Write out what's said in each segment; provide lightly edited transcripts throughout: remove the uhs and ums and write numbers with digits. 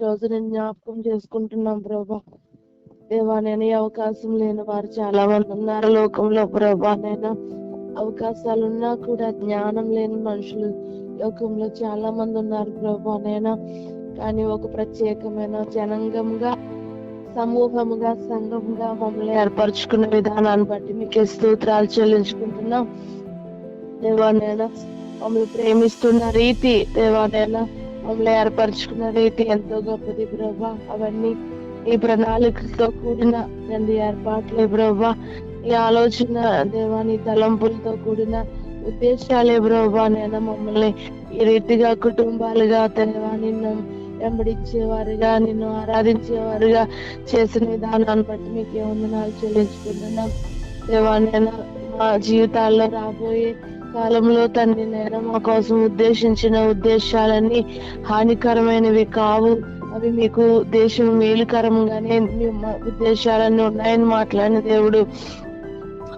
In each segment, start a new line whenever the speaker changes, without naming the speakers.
రోజు నేను జ్ఞాపకం చేసుకుంటున్నాం ప్రభా. దేవా నేను ఈ అవకాశం లేని వారు చాలా మంది ఉన్నారు లోకంలో ప్రభా. నేను అవకాశాలు ఉన్నా కూడా జ్ఞానం లేని మనుషులు లోకంలో చాలా మంది ఉన్నారు ప్రభా. నేను కానీ ఒక ప్రత్యేకమైన జనాంగంగా, సమూహముగా, సంఘంగా మమ్మల్ని ఏర్పరచుకున్న విధానాన్ని బట్టి మీకే స్తోత్రాలు చెల్లించుకుంటున్నాం దేవా. నేను మమ్మల్ని ప్రేమిస్తున్న రీతి దేవా, నేను మమ్మల్ని ఏర్పరచుకున్న రీతి ఎంతో గొప్పది ప్రభా. అవన్నీ ఈ ప్రణాళికలతో కూడిన తండ్రి ఏర్పాట్లే ప్రభా. ఈ ఆలోచన దేవాని తలంపులతో కూడిన ఉద్దేశాలే ప్రభా. నేను మమ్మల్ని ఈ రీతిగా కుటుంబాలుగా దేవా నిన్ను వెంబడించేవారుగా, నిన్ను ఆరాధించేవారుగా చేసిన విధానాన్ని బట్టి మీకే వందనాలు చెల్లించుకుంటున్నాం దేవా. నేను మా జీవితాల్లో రాబోయే కాలంలో తండ్రి నేను మా కోసం ఉద్దేశించిన ఉద్దేశాలన్నీ హానికరమైనవి కావు, అవి మీకు దేశం మేలుకరంగానే ఉద్దేశాలన్నీ ఉన్నాయని మాట్లాడిన దేవుడు.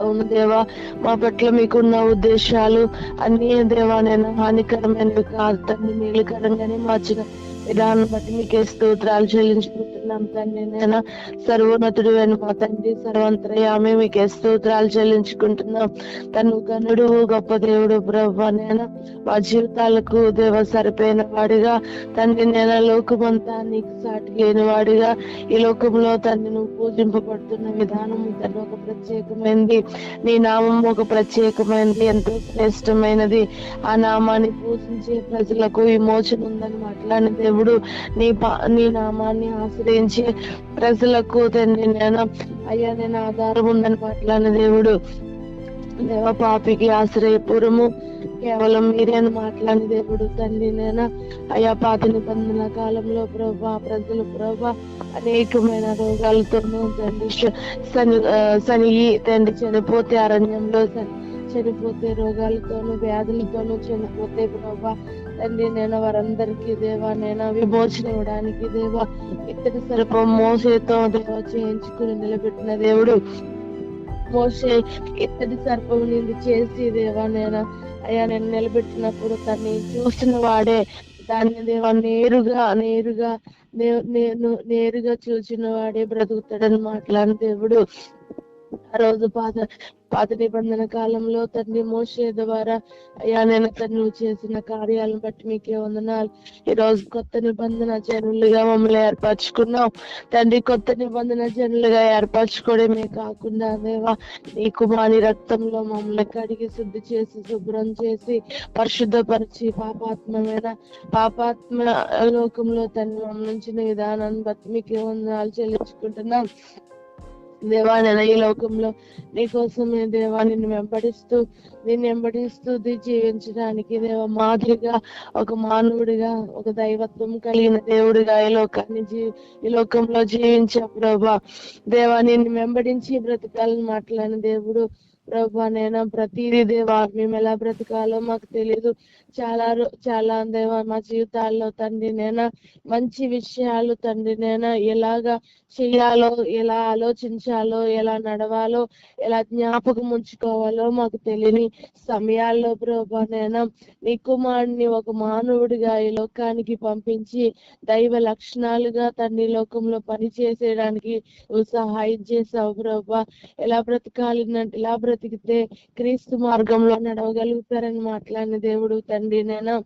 అవును దేవా, మా పట్ల మీకున్న ఉద్దేశాలు అన్ని దేవా నేను హానికరమైనవి కాదు తండ్రి, మేలుకరంగానే మార్చిన విధానం బట్టి మీకే స్తోత్రాలు చెల్లించుకుంటున్నాం తండ్రి. నేను సర్వోన్నతుడు అని మా తండ్రి, సర్వంతరయామి మీకే స్తోత్రాలు చెల్లించుకుంటున్నాం. తను గనుడు గొప్ప దేవుడు ప్రభా. నేను మా జీవితాలకు దేవ సరిపోయిన వాడిగా తండ్రి, నేను లోకమంతా నీకు సాటి లేని వాడిగా ఈ లోకంలో తండ్రి నువ్వు పూజింపబడుతున్న విధానం తను ఒక ప్రత్యేకమైనది. నీ నామం ఒక ప్రత్యేకమైనది, ఎంతో శ్రేష్టమైనది. ఆ నామాన్ని పూజించే ప్రజలకు విమోచన ఉందని మాట్లాడిన దేవుడు. నీ నామాన్ని ఆశ్రయించే ప్రజలకు తండ్రి నేను అయ్యా నేను ఆధారం ఉందని మాట్లాడిన దేవుడు. దేవ పాపికి ఆశ్రయపురము కేవలం మీరే అని మాట్లాడిన దేవుడు తండ్రి. నేను అయ్యా పాత నిబంధన కాలంలో ప్రభా ప్రజలు ప్రభా అనేకమైన రోగాలతోనూ తండ్రి సనిగి తండ్రి చనిపోతే, అరణ్యంలో చనిపోతే, రోగాలతోనూ వ్యాధులతోనూ చనిపోతే ప్రభా తండ్రి నేను వారందరికీ దేవా నేను విమోచన ఇవ్వడానికి దేవా ఇత్తడి సర్పం మోసేతో దేవా చేయించుకుని నిలబెట్టిన దేవుడు. మోసే ఇత్తడి సర్పం నింది చేసి దేవా నేను అయ్యా నేను నిలబెట్టినప్పుడు తన్ని చూసిన వాడే దాన్ని దేవా నేరుగా చూసిన వాడే బ్రతుకుతాడని మాట్లాడిన దేవుడు. ఆ రోజు పాత నిబంధన కాలంలో తండ్రి మోషే ద్వారా అయ్యా నేను నువ్వు చేసిన కార్యాలను బట్టి మీకే వందనాలు. ఈ రోజు కొత్త నిబంధన జనులుగా మమ్మల్ని ఏర్పరచుకున్నాం తండ్రి. కొత్త నిబంధన జనులుగా ఏర్పరచుకోవడమే కాకుండా దేవా నీ కుమారి రక్తంలో మమ్మల్ని కడిగి శుద్ధి చేసి శుభ్రం చేసి పరిశుద్ధపరిచి పాపాత్మ లోకంలో తండ్రి మమ్మల్ని ఉంచిన విధానాన్ని బట్టి మీకే వందనాలు చెల్లించుకుంటున్నాం దేవా. నేను ఈ లోకంలో నీకోసమే దేవా నిన్ను వెంబడిస్తూ జీవించడానికి దేవా మాదిరిగా ఒక మానవుడిగా, ఒక దైవత్వం కలిగిన దేవుడిగా ఈ లోకంలో జీవించే ప్రభా దేవా నిన్ను వెంబడించి బ్రతకాలని మాట్లాడిన దేవుడు ప్రభా. నేను ప్రతిదీ దేవా మేము ఎలా బ్రతకాలో మాకు తెలియదు. చాలా దేవా మా జీవితాల్లో తండ్రి నేను మంచి విషయాలు తండ్రి నేను ఎలాగా చెయ్యాలో, ఎలా ఆలోచించాలో, ఎలా నడవాలో, ఎలా జ్ఞాపకం ఉంచుకోవాలో మాకు తెలియని సమయాల్లో ప్రభా నేను నీ కుమారుడిని ఒక మానవుడిగా ఈ లోకానికి పంపించి దైవ లక్షణాలుగా తండ్రి లోకంలో పని చేసేయడానికి నువ్వు సహాయం చేసావు ప్రభా. ఎలా బ్రతికితే క్రీస్తు మార్గంలో నడవగలుగుతారని మాట్లాడిన దేవుడు తండ్రి నేను.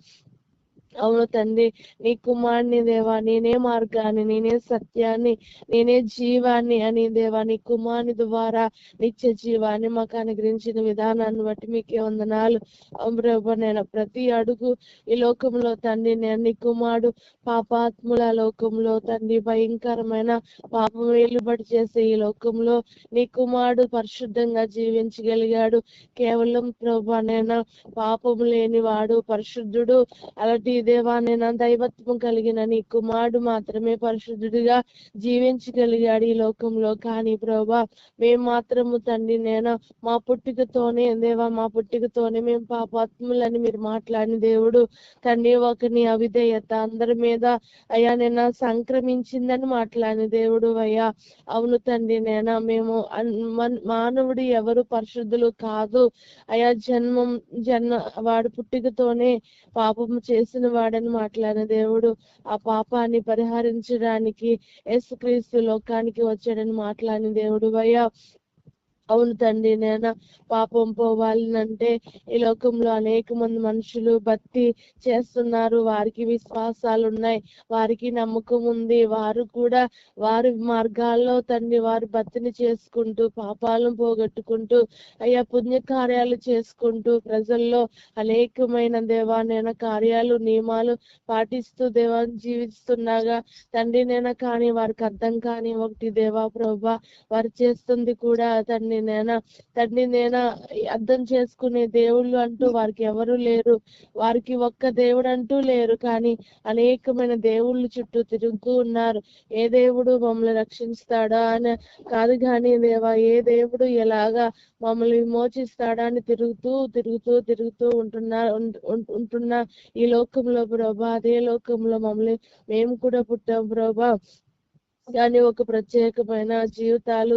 అవును తండ్రి, నీ కుమారుని దేవా నేనే మార్గాన్ని, నేనే సత్యాన్ని, నేనే జీవాన్ని అని దేవా నీ కుమారుని ద్వారా నిత్య జీవాన్ని మాకు అనుగ్రహించిన విధానాన్ని బట్టి మీకే వందనాలు. ప్రభా నేను ప్రతి అడుగు ఈ లోకంలో తండ్రి నేను నీ కుమారుడు పాపాత్ముల లోకంలో తండ్రి భయంకరమైన పాపం వెలుబడి చేసే ఈ లోకంలో నీ కుమారుడు పరిశుద్ధంగా జీవించగలిగాడు. కేవలం ప్రభా నేను పాపము లేని వాడు పరిశుద్ధుడు. అలాంటి దేవా నేను దైవత్వం కలిగిన నీ కుమారుడు మాత్రమే పరిశుద్ధుడిగా జీవించగలిగాడు ఈ లోకంలో. కానీ ప్రభా మేము మాత్రము తండ్రి నేను మా పుట్టుకతోనే మేము పాపాత్ములని మీరు మాట్లాడిన దేవుడు తండ్రి. ఒకని అవిధేయత అందరి మీద అయ్యా నేను సంక్రమించిందని మాట్లాడిన దేవుడు అయ్యా. అవును తండ్రి మేము మానవుడు ఎవరు పరిశుద్ధులు కాదు అయ్యా. వాడు పుట్టుకతోనే పాపము చేసిన లేని వాడని మాట్లాడిన దేవుడు, ఆ పాపాన్ని పరిహరించడానికి యేసుక్రీస్తు లోకానికి వచ్చాడని మాట్లాడిన దేవుడు అయ్యా. అవును తండ్రి, నేను పాపం పోవాలంటే ఈ లోకంలో అనేక మంది మనుషులు భక్తి చేస్తున్నారు, వారికి విశ్వాసాలు ఉన్నాయి, వారికి నమ్మకం ఉంది, వారు కూడా వారి మార్గాల్లో తండ్రి వారు భక్తిని చేసుకుంటూ పాపాలను పోగొట్టుకుంటూ అయ్యా పుణ్యకార్యాలు చేసుకుంటూ ప్రజల్లో అనేకమైన దేవా నేను కార్యాలు నియమాలు పాటిస్తూ దేవాన్ని జీవిస్తున్నాగా తండ్రి నేను, కానీ వారికి అర్థం కాని ఒకటి దేవా ప్రభా, వారు చేస్తుంది కూడా తండ్రి నేనా అర్థం చేసుకునే దేవుళ్ళు అంటూ వారికి ఎవరు లేరు, వారికి ఒక్క దేవుడు అంటూ లేరు, కానీ అనేకమైన దేవుళ్ళు చుట్టూ తిరుగుతూ ఉన్నారు. ఏ దేవుడు మమ్మల్ని రక్షిస్తాడా అని కాదు, కానీ దేవా ఏ దేవుడు ఎలాగా మమ్మల్ని విమోచిస్తాడా అని తిరుగుతూ తిరుగుతూ తిరుగుతూ ఉంటున్నా ఈ లోకంలో ప్రభా. అదే లోకంలో మమ్మల్ని మేము కూడా పుట్టాం ప్రభా, కానీ ఒక ప్రత్యేకమైన జీవితాలు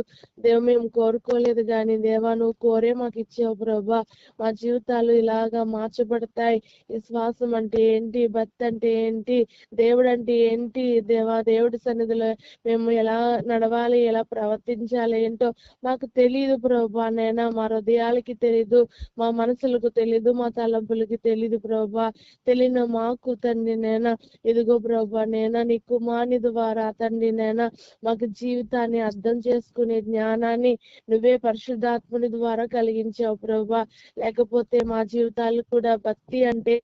మేము కోరుకోలేదు, కానీ దేవా నువ్వు కోరే మాకు ఇచ్చావు ప్రభా. మా జీవితాలు ఇలాగా మార్చబడతాయి. విశ్వాసం అంటే ఏంటి, భక్తి అంటే ఏంటి, దేవుడు అంటే ఏంటి దేవా, దేవుడి సన్నిధిలో మేము ఎలా నడవాలి, ఎలా ప్రవర్తించాలి ఏంటో మాకు తెలియదు ప్రభా. నైనా మా హృదయాలకి తెలీదు, మా మనసులకు తెలీదు, మా తలంపులకి తెలీదు ప్రభా. తెలియని మాకు తండ్రి నైనా ఇదిగో ప్రభా, నైనా నీ కుమారుని ద్వారా తండ్రి నైనా మాకు జీవితాన్ని అర్థం చేసుకునే జ్ఞానాన్ని నువ్వే పరిశుద్ధాత్ముని ద్వారా కలిగించావు ప్రభా. లేకపోతే మా జీవితాలు కూడా భక్తి అంటే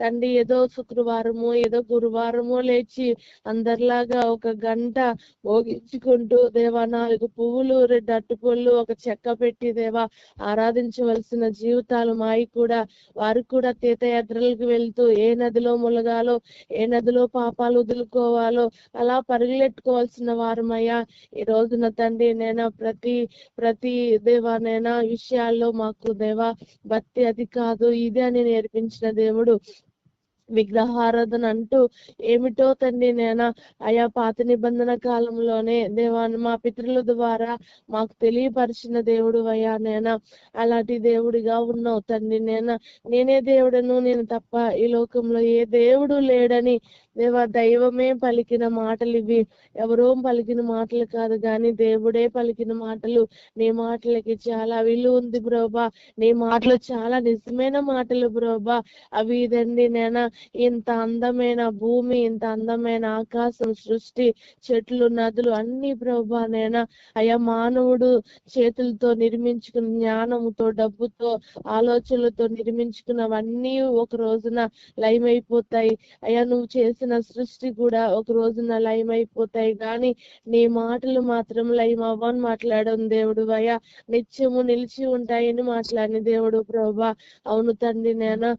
తండ్రి ఏదో శుక్రవారము ఏదో గురువారము లేచి అందరిలాగా ఒక గంట మోగించుకుంటూ దేవా 4 పువ్వులు 2 అరటిపళ్ళు ఒక చెక్క పెట్టి దేవా ఆరాధించవలసిన జీవితాలు మాయి కూడా. వారు కూడా తీర్థయాత్రలకు వెళ్తూ ఏ నదిలో ములగాలో, ఏ నదిలో పాపాలు వదులుకోవాలో అలా పరుగులెట్టుకోవాల్సిన వారమయ్యా. ఈ రోజున తండ్రి నేను ప్రతి దేవా నేను విషయాల్లో మాకు దేవా భక్తి అది కాదు ఇది అని నేర్పించిన దేవుడు. విగ్రహారాధన అంటూ ఏమిటో తండ్రి నేను అయా పాత నిబంధన కాలంలోనే దేవాన్ని మా పితరుల ద్వారా మాకు తెలియపరిచిన దేవుడు అయ్యా. నేను అలాంటి దేవుడిగా ఉన్నావు తండ్రి. నేనే దేవుడను, నేను తప్ప ఈ లోకంలో ఏ దేవుడు లేడని దేవా దైవమే పలికిన మాటలు ఇవి. ఎవరో పలికిన మాటలు కాదు, కానీ దేవుడే పలికిన మాటలు. నీ మాటలకి చాలా విలువ ఉంది బ్రోబా, నీ మాటలు చాలా నిజమైన మాటలు బ్రోబా. అవి తండ్రి నేను ఇంత అందమైన భూమి, ఇంత అందమైన ఆకాశం, సృష్టి, చెట్లు, నదులు అన్ని ప్రభా నేను అయ్యా మానవుడు చేతులతో నిర్మించుకున్న జ్ఞానముతో, డబ్బుతో, ఆలోచనలతో నిర్మించుకున్నవన్నీ ఒక రోజున లయమైపోతాయి అయ్యా. నువ్వు చేసిన సృష్టి కూడా ఒక రోజున లయమైపోతాయి, కానీ నీ మాటలు మాత్రం లయం అవ్వని మాట్లాడడం దేవుడు అయ్యా. నిత్యము నిలిచి ఉంటాయని మాట్లాడిన దేవుడు ప్రభా. అవును తండ్రి నేను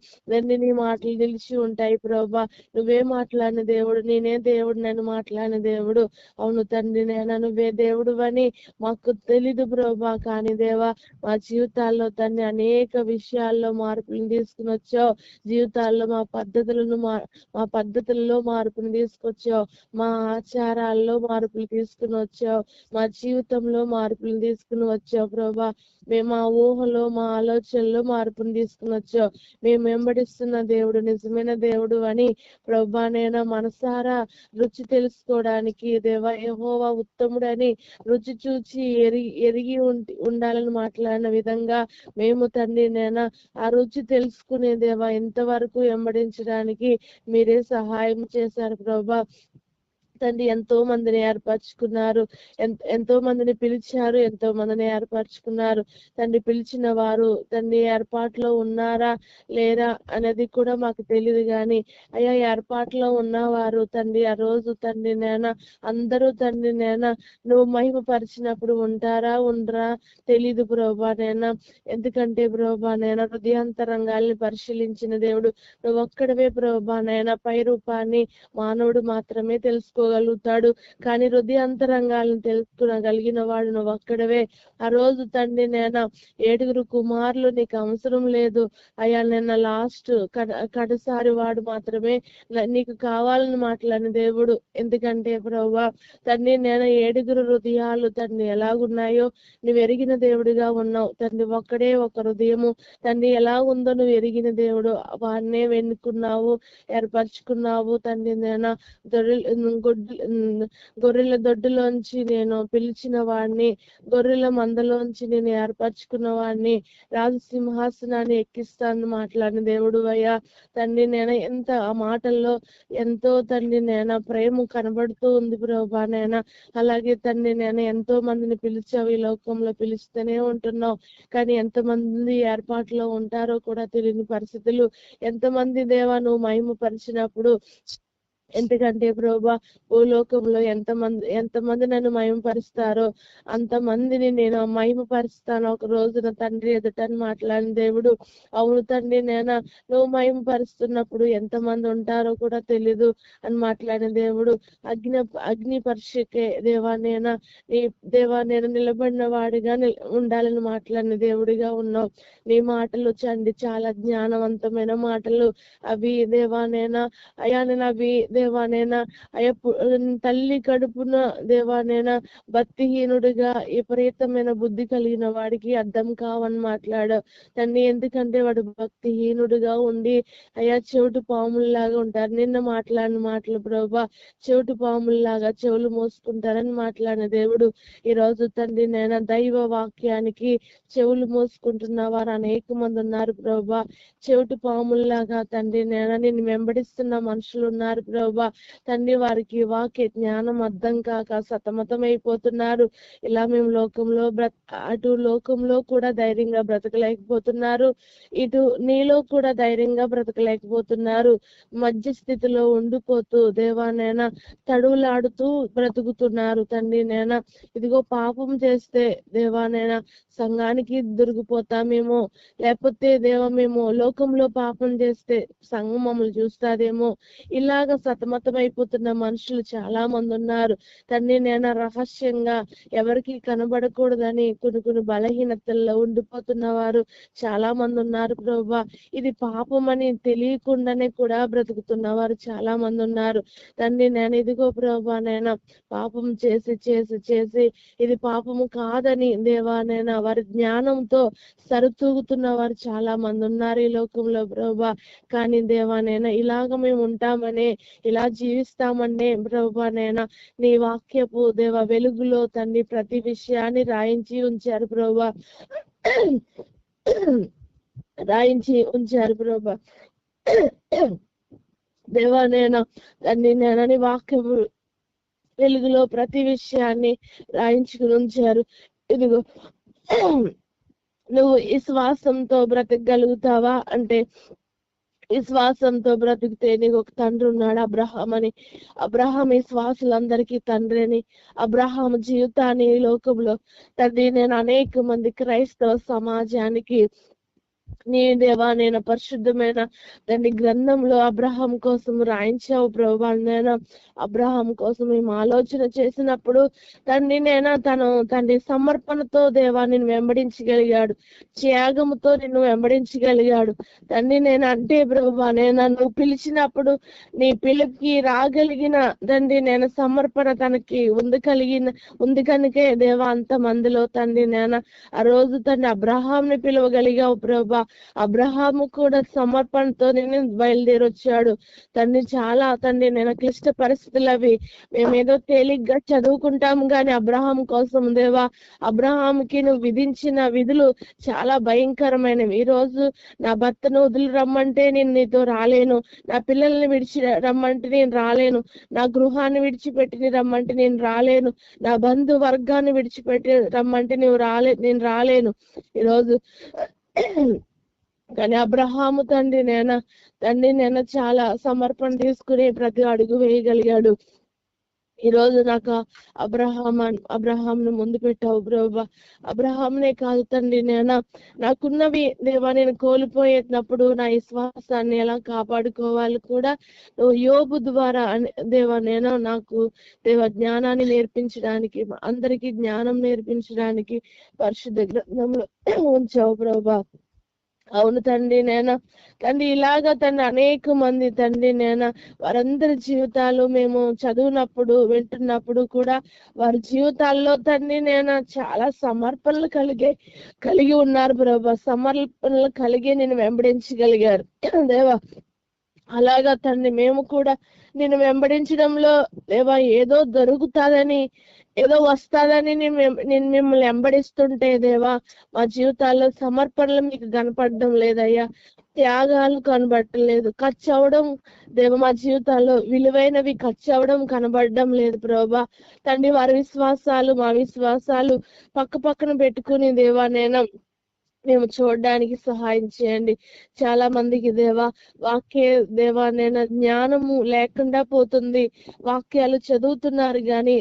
నీ మాటలు నిలిచి ఉంటాయి ప్రభా. నువ్వే మాట్లాడిన దేవుడు, నేనే దేవుడు నన్ను మాట్లాడిన దేవుడు. అవును తండ్రి నువ్వే దేవుడు అని మాకు తెలీదు ప్రభా, కానీ దేవా మా జీవితాల్లో తండ్రి అనేక విషయాల్లో మార్పులను తీసుకుని వచ్చావు. జీవితాల్లో మా పద్ధతుల్లో మార్పును తీసుకొచ్చావు, మా ఆచారాల్లో మార్పులు తీసుకుని వచ్చావు, మా జీవితంలో మార్పులు తీసుకుని వచ్చావు ప్రభా. మేము మా ఊహలో మా ఆలోచనలో మార్పును తీసుకుని వచ్చావు. మేము వెంబడిస్తున్న దేవుడు నిజమైన దేవుడు అని ప్రభా నేను మనసారా రుచి తెలుసుకోవడానికి దేవా యెహోవా ఉత్తముడని రుచి చూచి ఎరిగి ఉండాలని మాట్లాడిన విధంగా మేము తండ్రి నేను ఆ రుచి తెలుసుకునే దేవా ఇంతవరకు వెంబడించడానికి మీరే సహాయం చేశారు ప్రభా. తండ్రి ఎంతో మందిని ఏర్పరచుకున్నారు, ఎంతో మందిని పిలిచారు, ఎంతో మందిని ఏర్పరచుకున్నారు తండ్రి. పిలిచిన వారు తండ్రి ఏర్పాట్లో ఉన్నారా లేరా అనేది కూడా మాకు తెలియదు, కానీ అయ్యా ఏర్పాట్లో ఉన్నవారు తండ్రి ఆ రోజు తండ్రి అందరూ తండ్రి నువ్వు మహిమపరిచినప్పుడు ఉంటారా ఉండరా తెలీదు ప్రభా. ఎందుకంటే ప్రభా హృదయాంతరంగాల్ని పరిశీలించిన దేవుడు నువ్వు ఒక్కడవే ప్రభా. పై రూపాన్ని మానవుడు మాత్రమే తెలుసుకో తెలుసుకోగలుగుతాడు, కానీ హృదయాంతరంగాలను తెలుసుకోగలిగిన వాడు నువ్వు ఒక్కడవే. ఆ రోజు తండ్రి నేను 7 కుమారులు నీకు అవసరం లేదు అయ్యా, నిన్న లాస్ట్ కడసారి వాడు మాత్రమే నీకు కావాలని మాట్లాడిన దేవుడు. ఎందుకంటే ప్రభువా తండ్రి నేను 7 హృదయాలు తండ్రి ఎలాగున్నాయో నువ్వు ఎరిగిన దేవుడిగా ఉన్నావు తండ్రి. ఒక్కడే ఒక హృదయము తండ్రి ఎలా ఉందో నువ్వు ఎరిగిన దేవుడు. వారినే వెన్నుకున్నావు, ఏర్పరచుకున్నావు తండ్రి. నేను గొర్రెల దొడ్డులోంచి నేను పిలిచిన వాడిని, గొర్రెల మందలోంచి నేను ఏర్పరచుకున్న వాడిని, రాజసింహాసనాన్ని ఎక్కిస్తాను మాట్లాడిన దేవుడు అయ్యా తండ్రి. నేను ఎంత ఆ మాటల్లో ఎంతో తండ్రి నేను ప్రేమ కనబడుతూ ఉంది ప్రభా. నేను అలాగే తండ్రి నేను ఎంతో మందిని పిలిచావు, ఈ లోకంలో పిలుస్తూనే ఉంటున్నావు, కానీ ఎంతమంది ఏర్పాట్లో ఉంటారో కూడా తెలియని పరిస్థితులు. ఎంతమంది దేవా నువ్వు మహిమపరిచినప్పుడు, ఎందుకంటే ప్రభా భూలోకంలో ఎంతమంది నన్ను మహిమపరుస్తారో అంతమందిని నేను మహిమపరుస్తాను ఒక రోజున తండ్రి ఎదుటని మాట్లాడిన దేవుడు. అవును తండ్రి నేను నువ్వు మహిమపరుస్తున్నప్పుడు ఎంతమంది ఉంటారో కూడా తెలీదు అని మాట్లాడిన దేవుడు. అగ్ని పరీక్షకే దేవా నేను నిలబడిన వాడిగా ఉండాలని మాట్లాడిన దేవుడిగా ఉన్నావు. నీ మాటలు చండి చాలా జ్ఞానవంతమైన మాటలు అవి దేవా. అవి దేవానేనా అయ్యా తల్లి కడుపున దేవానేనా భక్తిహీనుడిగా విపరీతమైన బుద్ధి కలిగిన వాడికి అర్థం కావని మాట్లాడావు తండ్రి. ఎందుకంటే వాడు భక్తిహీనుడిగా ఉండి అయ్యా చెవిటి పాముల్లాగా ఉంటారు. నిన్న మాట్లాడిన మాటలు ప్రభా చెవిటి పాముల్లాగా చెవులు మోసుకుంటారని మాట్లాడిన దేవుడు. ఈ రోజు తండ్రి నేను దైవ వాక్యానికి చెవులు మోసుకుంటున్న వారు అనేక మంది ఉన్నారు ప్రభా. చెవిటి పాముల్లాగా తండ్రి నేను నిన్ను వెంబడిస్తున్న మనుషులు ఉన్నారు ప్రభా తండ్రి. వారికి వాక్య జ్ఞానం అర్థం కాక సతమతం అయిపోతున్నారు. ఇలా మేము అటు లోకంలో కూడా ధైర్యంగా బ్రతకలేకపోతున్నారు, ఇటు నీలో కూడా ధైర్యంగా బ్రతకలేకపోతున్నారు. మధ్య స్థితిలో ఉండిపోతూ దేవానైనా తడువులాడుతూ బ్రతుకుతున్నారు తండ్రి. ఇదిగో పాపం చేస్తే దేవానైనా సంఘానికి దొరికిపోతామేమో, లేకపోతే మేము లోకంలో పాపం చేస్తే సంఘం మమ్మల్ని చూస్తాదేమో, ఇలాగ సతమతమైపోతున్న మనుషులు చాలా మంది ఉన్నారు తండ్రి. నేను రహస్యంగా ఎవరికి కనబడకూడదని కొన్ని బలహీనతల్లో ఉండిపోతున్న వారు చాలా మంది ఉన్నారు ప్రభా. ఇది పాపం అని తెలియకుండానే కూడా బ్రతుకుతున్న వారు చాలా మంది ఉన్నారు తండ్రి. ఇదిగో ప్రభా పాపం చేసి చేసి చేసి ఇది పాపము కాదని దేవానైనా వారి జ్ఞానంతో సరితూగుతున్న వారు చాలా మంది ఉన్నారు ఈ లోకంలో ప్రభా. కానీ దేవానైనా ఇలాగ మేము ఉంటామని, ఇలా జీవిస్తామనే ప్రభానైనా నీ వాక్యపు వెలుగులో తండ్రి ప్రతి విషయాన్ని రాయించి ఉంచారు ప్రభా, రాయించి ఉంచారు ప్రభా. దేవానైనా తండ్రి నీ వాక్యపు వెలుగులో ప్రతి విషయాన్ని రాయించుకుని ఉంచారు. ఇదిగో నువ్వు విశ్వాసంతో బ్రతకగలుగుతావా అంటే, విశ్వాసంతో బ్రతికితే నీకు ఒక తండ్రి ఉన్నాడు అబ్రహాం అని. అబ్రహాం విశ్వాసులందరికీ తండ్రి అని, అబ్రహాం జీవితాన్ని ఈ లోకంలో తండ్రి అనేక మంది క్రైస్తవ సమాజానికి నీ దేవా పరిశుద్ధమైన తండ్రి గ్రంథంలో అబ్రహాం కోసం రాయించావు ప్రభా. అబ్రహాం కోసం మేము ఆలోచన చేసినప్పుడు తండ్రి తను తండ్రి సమర్పణతో దేవా నిన్ను వెంబడించగలిగాడు, త్యాగముతో నిన్ను వెంబడించగలిగాడు తండ్రి. అంటే ప్రభా నువ్వు పిలిచినప్పుడు నీ పిలుపుకి రాగలిగిన తండ్రి సమర్పణ తనకి ఉంది కనుకే దేవా అంత మందిలో తండ్రి ఆ రోజు తండ్రి అబ్రహాంని పిలవగలిగావు ప్రభా. అబ్రహాము కూడా సమర్పణతో నేను బయలుదేరి వచ్చాడు తండ్రి. చాలా తండ్రి క్లిష్ట పరిస్థితులు అవి మేమేదో తేలిగ్గా చదువుకుంటాము కానీ అబ్రహాం కోసం దేవా అబ్రహాంకి నువ్వు విధించిన విధులు చాలా భయంకరమైనవి. ఈ రోజు నా భర్తను వదిలి రమ్మంటే నేను నీతో రాలేను, నా పిల్లల్ని విడిచి రమ్మంటే నేను రాలేను, నా గృహాన్ని విడిచిపెట్టి రమ్మంటే నేను రాలేను, నా బంధు వర్గాన్ని విడిచిపెట్టి రమ్మంటే నేను రాలేను ఈరోజు. కానీ అబ్రహాము తండ్రి చాలా సమర్పణ తీసుకుని ప్రతి అడుగు వేయగలిగాడు. ఈ రోజు నాకు అబ్రహాంను ముందు పెట్టావు ప్రభా. అబ్రహాంనే కాదు తండ్రి, నాకున్నవి దేవా నేను కోల్పోయేటప్పుడు నా విశ్వాసాన్ని ఎలా కాపాడుకోవాలి కూడా నువ్వు యోబు ద్వారా దేవా నాకు జ్ఞానాన్ని నేర్పించడానికి, అందరికి జ్ఞానం నేర్పించడానికి పరిశుద్ధ గ్రంథంలో ఉంచావు ప్రభా. అవును తండ్రి తండ్రి ఇలాగా తండ్రి అనేక మంది తండ్రి వారందరి జీవితాలు మేము చదివినప్పుడు వింటున్నప్పుడు కూడా వారి జీవితాల్లో తండ్రి చాలా సమర్పణలు కలిగి ఉన్నారు ప్రభా. సమర్పణలు కలిగి నేను వెంబడించగలిగారు దేవా. అలాగా తండ్రి మేము కూడా నేను వెంబడించడంలో దేవా ఏదో దొరుకుతాదని, ఏదో వస్తాదని నేను మిమ్మల్ని వెంబడిస్తుంటే దేవా మా జీవితాల్లో సమర్పణలు మీకు కనపడడం లేదయ్యా. త్యాగాలు కనబడలేదు. ఖర్చు అవడం దేవ మా జీవితాల్లో విలువైనవి ఖర్చు అవడం కనబడడం లేదు ప్రభా. తండ్రి వారి విశ్వాసాలు మా విశ్వాసాలు పక్కన పెట్టుకుని దేవా మేము చూడడానికి సహాయం చేయండి. చాలా మందికి దేవా జ్ఞానము లేకుండా పోతుంది. వాక్యాలు చదువుతున్నారు గాని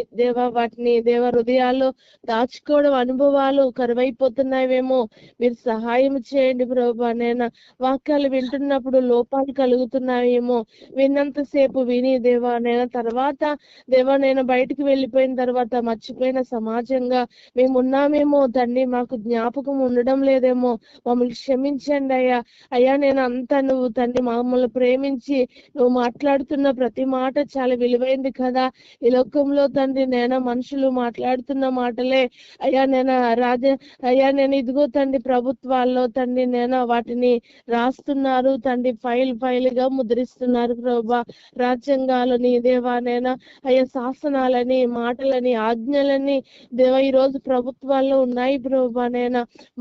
వాటిని హృదయాల్లో దాచుకోవడం అనుభవాలు కరువైపోతున్నాయేమో. మీరు సహాయం చేయండి ప్రభా. వాక్యాలు వింటున్నప్పుడు లోపాలు కలుగుతున్నాయేమో. విన్నంతసేపు విని తర్వాత బయటకు వెళ్ళిపోయిన తర్వాత మర్చిపోయిన సమాజంగా మేమున్నామేమో తండ్రి. మాకు జ్ఞాపకం ఉండడం లేదేమో. మమ్మల్ని క్షమించండి అయ్యా. అంతా నువ్వు తండ్రి మమ్మల్ని ప్రేమించి నువ్వు మాట్లాడుతున్న ప్రతి మాట చాలా విలువైంది కదా. ఈ లోకంలో తండ్రి మనుషులు మాట్లాడుతున్న మాటలే అయ్యా ఇదిగో తండ్రి ప్రభుత్వాల్లో తండ్రి వాటిని రాస్తున్నారు తండ్రి, ఫైల్ గా ముద్రిస్తున్నారు ప్రభా. రాజ్యాంగాలని అయ్యా శాసనాలని మాటలని ఆజ్ఞలని ఈ రోజు ప్రభుత్వాల్లో ఉన్నాయి ప్రభా.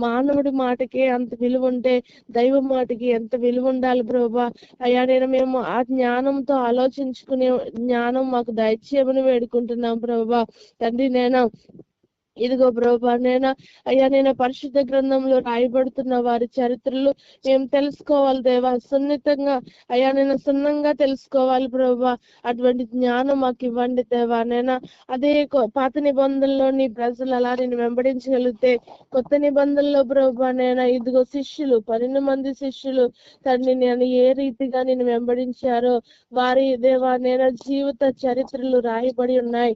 మానవుడి మాటకి అంత విలువ ఉంటే దైవ మాటకి ఎంత విలువ ఉండాలి ప్రభా. అయ్యా మేము ఆ జ్ఞానంతో ఆలోచించుకునే జ్ఞానం మాకు దయచేయమని వేడుకుంటున్నాం ప్రభా. తండ్రి ఇదిగో ప్రభా అయ్యా పరిశుద్ధ గ్రంథంలో రాయబడుతున్న వారి చరిత్రలు మేము తెలుసుకోవాలి దేవా. సున్నితంగా అయ్యా సున్నంగా తెలుసుకోవాలి ప్రభా. అటువంటి జ్ఞానం మాకు ఇవ్వండి దేవా. అదే పాత నిబంధనలోని ప్రజలు అలా నేను వెంబడించగలిగితే కొత్త నిబంధనలో ప్రభా ఇదిగో శిష్యులు 12 మంది శిష్యులు తండ్రి ఏ రీతిగా నేను వెంబడించారో వారి దేవా జీవిత చరిత్రలు రాయబడి ఉన్నాయి.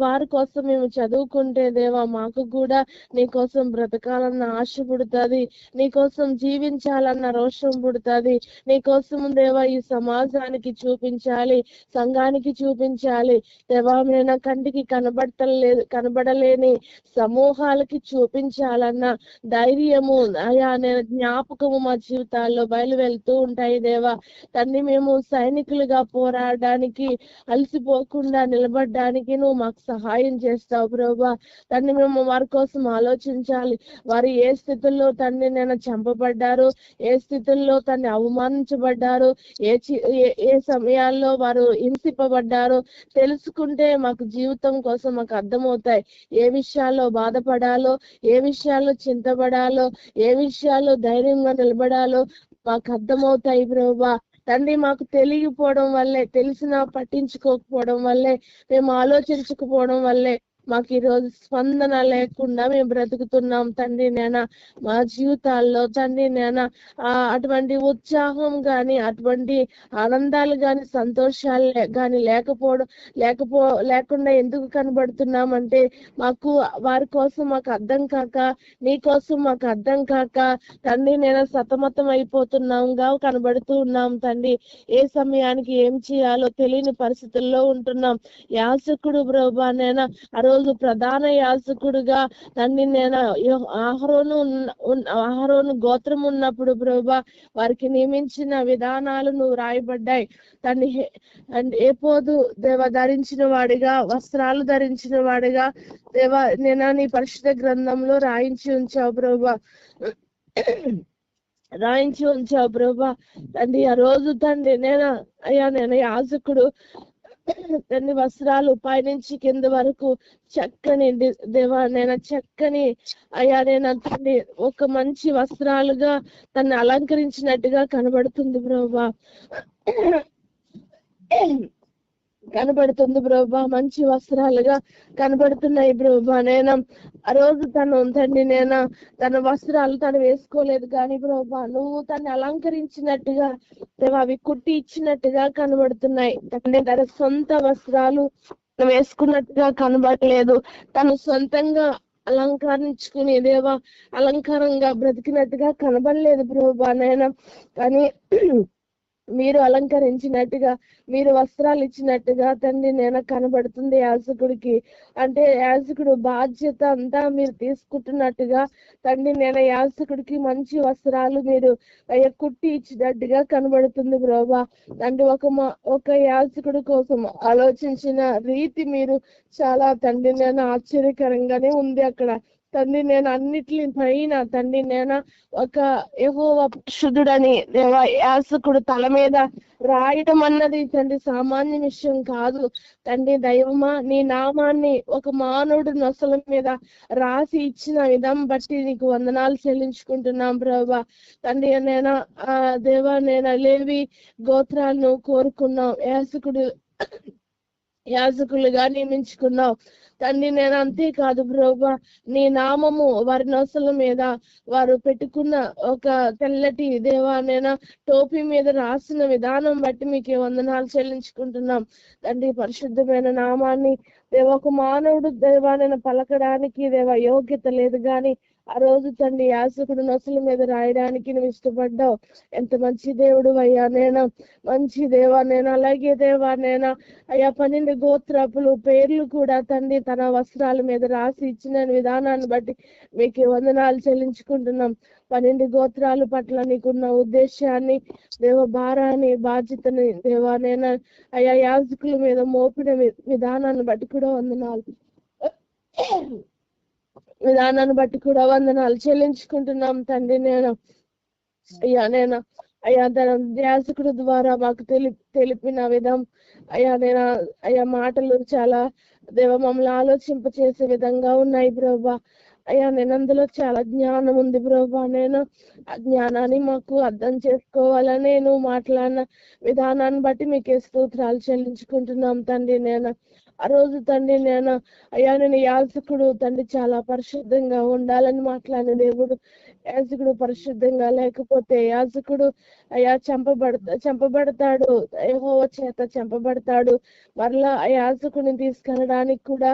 వారి కోసం మేము చదువుకుంటే దేవా మాకు కూడా నీ కోసం బ్రతకాలన్న ఆశ పుడుతుంది, నీ కోసం జీవించాలన్న రోషం పుడుతుంది. నీ కోసం దేవా ఈ సమాజానికి చూపించాలి, సంఘానికి చూపించాలి దేవా. కంటికి కనబడలేని సమూహాలకి చూపించాలన్న ధైర్యము అయా జ్ఞాపకము మా జీవితాల్లో బయలు వెళ్తూ ఉంటాయి దేవా. తండ్రి మేము సైనికులుగా పోరాడడానికి అలసిపోకుండా నిలబడడానికి నువ్వు మాకు సహాయం చేస్తావు ప్రభా. తండ్రి మేము వారి కోసం ఆలోచించాలి. వారు ఏ స్థితుల్లో తండ్రి చంపబడ్డారు, ఏ స్థితుల్లో తండ్రి అవమానించబడ్డారు, ఏ సమయాల్లో వారు హింసింపబడ్డారు తెలుసుకుంటే మాకు జీవితం కోసం మాకు అర్థమవుతాయి. ఏ విషయాల్లో బాధపడాలో, ఏ విషయాల్లో చింతపడాలో, ఏ విషయాల్లో ధైర్యంగా నిలబడాలో మాకు అర్థమవుతాయి ప్రభా. తండ్రి మాకు తెలియకపోవడం వల్లే, తెలిసినా పట్టించుకోకపోవడం వల్లే, మేము ఆలోచించకపోవడం వల్లే మాకు ఈరోజు స్పందన లేకుండా మేము బ్రతుకుతున్నాం తండ్రి. మా జీవితాల్లో తండ్రి అటువంటి ఉత్సాహం గాని, అటువంటి ఆనందాలు గాని, సంతోషాలు గాని లేకుండా ఎందుకు కనబడుతున్నామంటే మాకు వారి కోసం మాకు అర్థం కాక, నీ కోసం మాకు అర్థం కాక తండ్రి సతమతం అయిపోతున్నాంగా కనబడుతూ ఉన్నాం తండ్రి. ఏ సమయానికి ఏం చేయాలో తెలియని పరిస్థితుల్లో ఉంటున్నాం. యాజకుడు ప్రభా ఆ రోజు ప్రధాన యాజకుడుగా తండ్రి అహరోను గోత్రం ఉన్నప్పుడు ప్రభా వారికి నియమించిన విధానాలు నువ్వు రాయబడ్డాయి తండ్రి. ఏపోదు దేవ ధరించిన వాడిగా, వస్త్రాలు ధరించిన వాడిగా దేవా నీ పరిశుద్ధ గ్రంథంలో రాయించి ఉంచావు ప్రభా. తండ్రి ఆ రోజు తండ్రి అయ్యా యాజకుడు తండ్రి వస్త్రాలు పైనుంచి కింద వరకు చక్కని దేవా చక్కని అయ్యా తండ్రి ఒక మంచి వస్త్రాలుగా తను అలంకరించినట్టుగా కనబడుతుంది ప్రభా. కనబడుతుంది ప్రభా, మంచి వస్త్రాలుగా కనబడుతున్నాయి ప్రభా. నేను ఆ రోజు తండ్రి నేను తన వస్త్రాలు తను వేసుకోలేదు కానీ ప్రభా, నువ్వు తను అలంకరించినట్టుగా దేవా అవి కుట్టి ఇచ్చినట్టుగా కనబడుతున్నాయి తండ్రి. తన సొంత వస్త్రాలు వేసుకున్నట్టుగా కనబడలేదు, తను సొంతంగా అలంకరించుకుని దేవా అలంకారంగా బ్రతికినట్టుగా కనబడలేదు ప్రభా నేను. కానీ మీరు అలంకరించినట్టుగా, మీరు వస్త్రాలు ఇచ్చినట్టుగా తండ్రి నేను కనబడుతుంది యాజకుడికి. అంటే యాజకుడు బాధ్యత అంతా మీరు తీసుకుంటున్నట్టుగా తండ్రి నేను యాజకుడికి మంచి వస్త్రాలు మీరు కుట్టి ఇచ్చినట్టుగా కనబడుతుంది ప్రభా. తండ్రి ఒక యాజకుడి కోసం ఆలోచించిన రీతి మీరు చాలా తండ్రి నేను ఆశ్చర్యకరంగానే ఉంది అక్కడ తండ్రి. నేను అన్నిటి పైన తండ్రి నేను ఒక యెహోవా పరిశుద్ధుడని దేవా యాజకుడు తల మీద రాయడం అన్నది తండ్రి సామాన్య విషయం కాదు తండ్రి. దైవమా నీ నామాన్ని ఒక మానవుడు నొసల మీద రాసి ఇచ్చిన విధం బట్టి నీకు వందనాలు చెల్లించుకుంటున్నాం ప్రభా. తండ్రి నేను దేవా నేను లేవి గోత్రాలను కోరుకున్నాం, యాజకులుగా నియమించుకున్నావు తండ్రి. నేను అంతేకాదు ప్రభా, నీ నామము వారి నొసల మీద వారు పెట్టుకున్న ఒక తెల్లటి దేవా నేను టోపీ మీద రాసిన విధానం బట్టి మీకు వందనాలు చెల్లించుకుంటున్నాం తండ్రి. పరిశుద్ధమైన నామాన్ని దేవా ఒక మానవుడు దేవా నేను పలకడానికి దేవా యోగ్యత లేదు గాని ఆ రోజు తండ్రి యాజకుడు నొసల మీద రాయడానికి నువ్వు ఇష్టపడ్డావు. ఎంత మంచి దేవుడు అయ్యా నేను, మంచి దేవా నేను. అలాగే దేవా నేను అయ్యా 12 గోత్రపులు పేర్లు కూడా తండ్రి తన వస్త్రాల మీద రాసి ఇచ్చిన విధానాన్ని బట్టి మీకు వందనాలు చెల్లించుకుంటున్నాం. 12 గోత్రాల పట్ల నీకున్న ఉద్దేశాన్ని దేవ భారాన్ని బాధ్యతని దేవా నేను అయ్యా యాజకుల మీద మోపిన విధానాన్ని బట్టి కూడా వందనాలు చెల్లించుకుంటున్నాం తండ్రి. నేను తన యాజకుడు ద్వారా మాకు తెలిపిన విధం అయ్యా మాటలు చాలా దేవ మమ్మల్ని ఆలోచింప చేసే విధంగా ఉన్నాయి ప్రభా. నేను అందులో చాలా జ్ఞానం ఉంది ప్రభా. నేను ఆ జ్ఞానాన్ని మాకు అర్థం చేసుకోవాలని నువ్వు మాట్లాడిన విధానాన్ని బట్టి మీకే స్తోత్రాలు చెల్లించుకుంటున్నాం తండ్రి. నేను ఆ రోజు తండ్రి నేను నేను యాజకుడు తండ్రి చాలా పరిశుద్ధంగా ఉండాలని మాట్లాడిన దేవుడు. యాజకుడు పరిశుద్ధంగా లేకపోతే యాజకుడు చంపబడతాడు, యెహోవా చేత చంపబడతాడు. మరలా ఆ యాజకుడిని తీసుకెళ్ళడానికి కూడా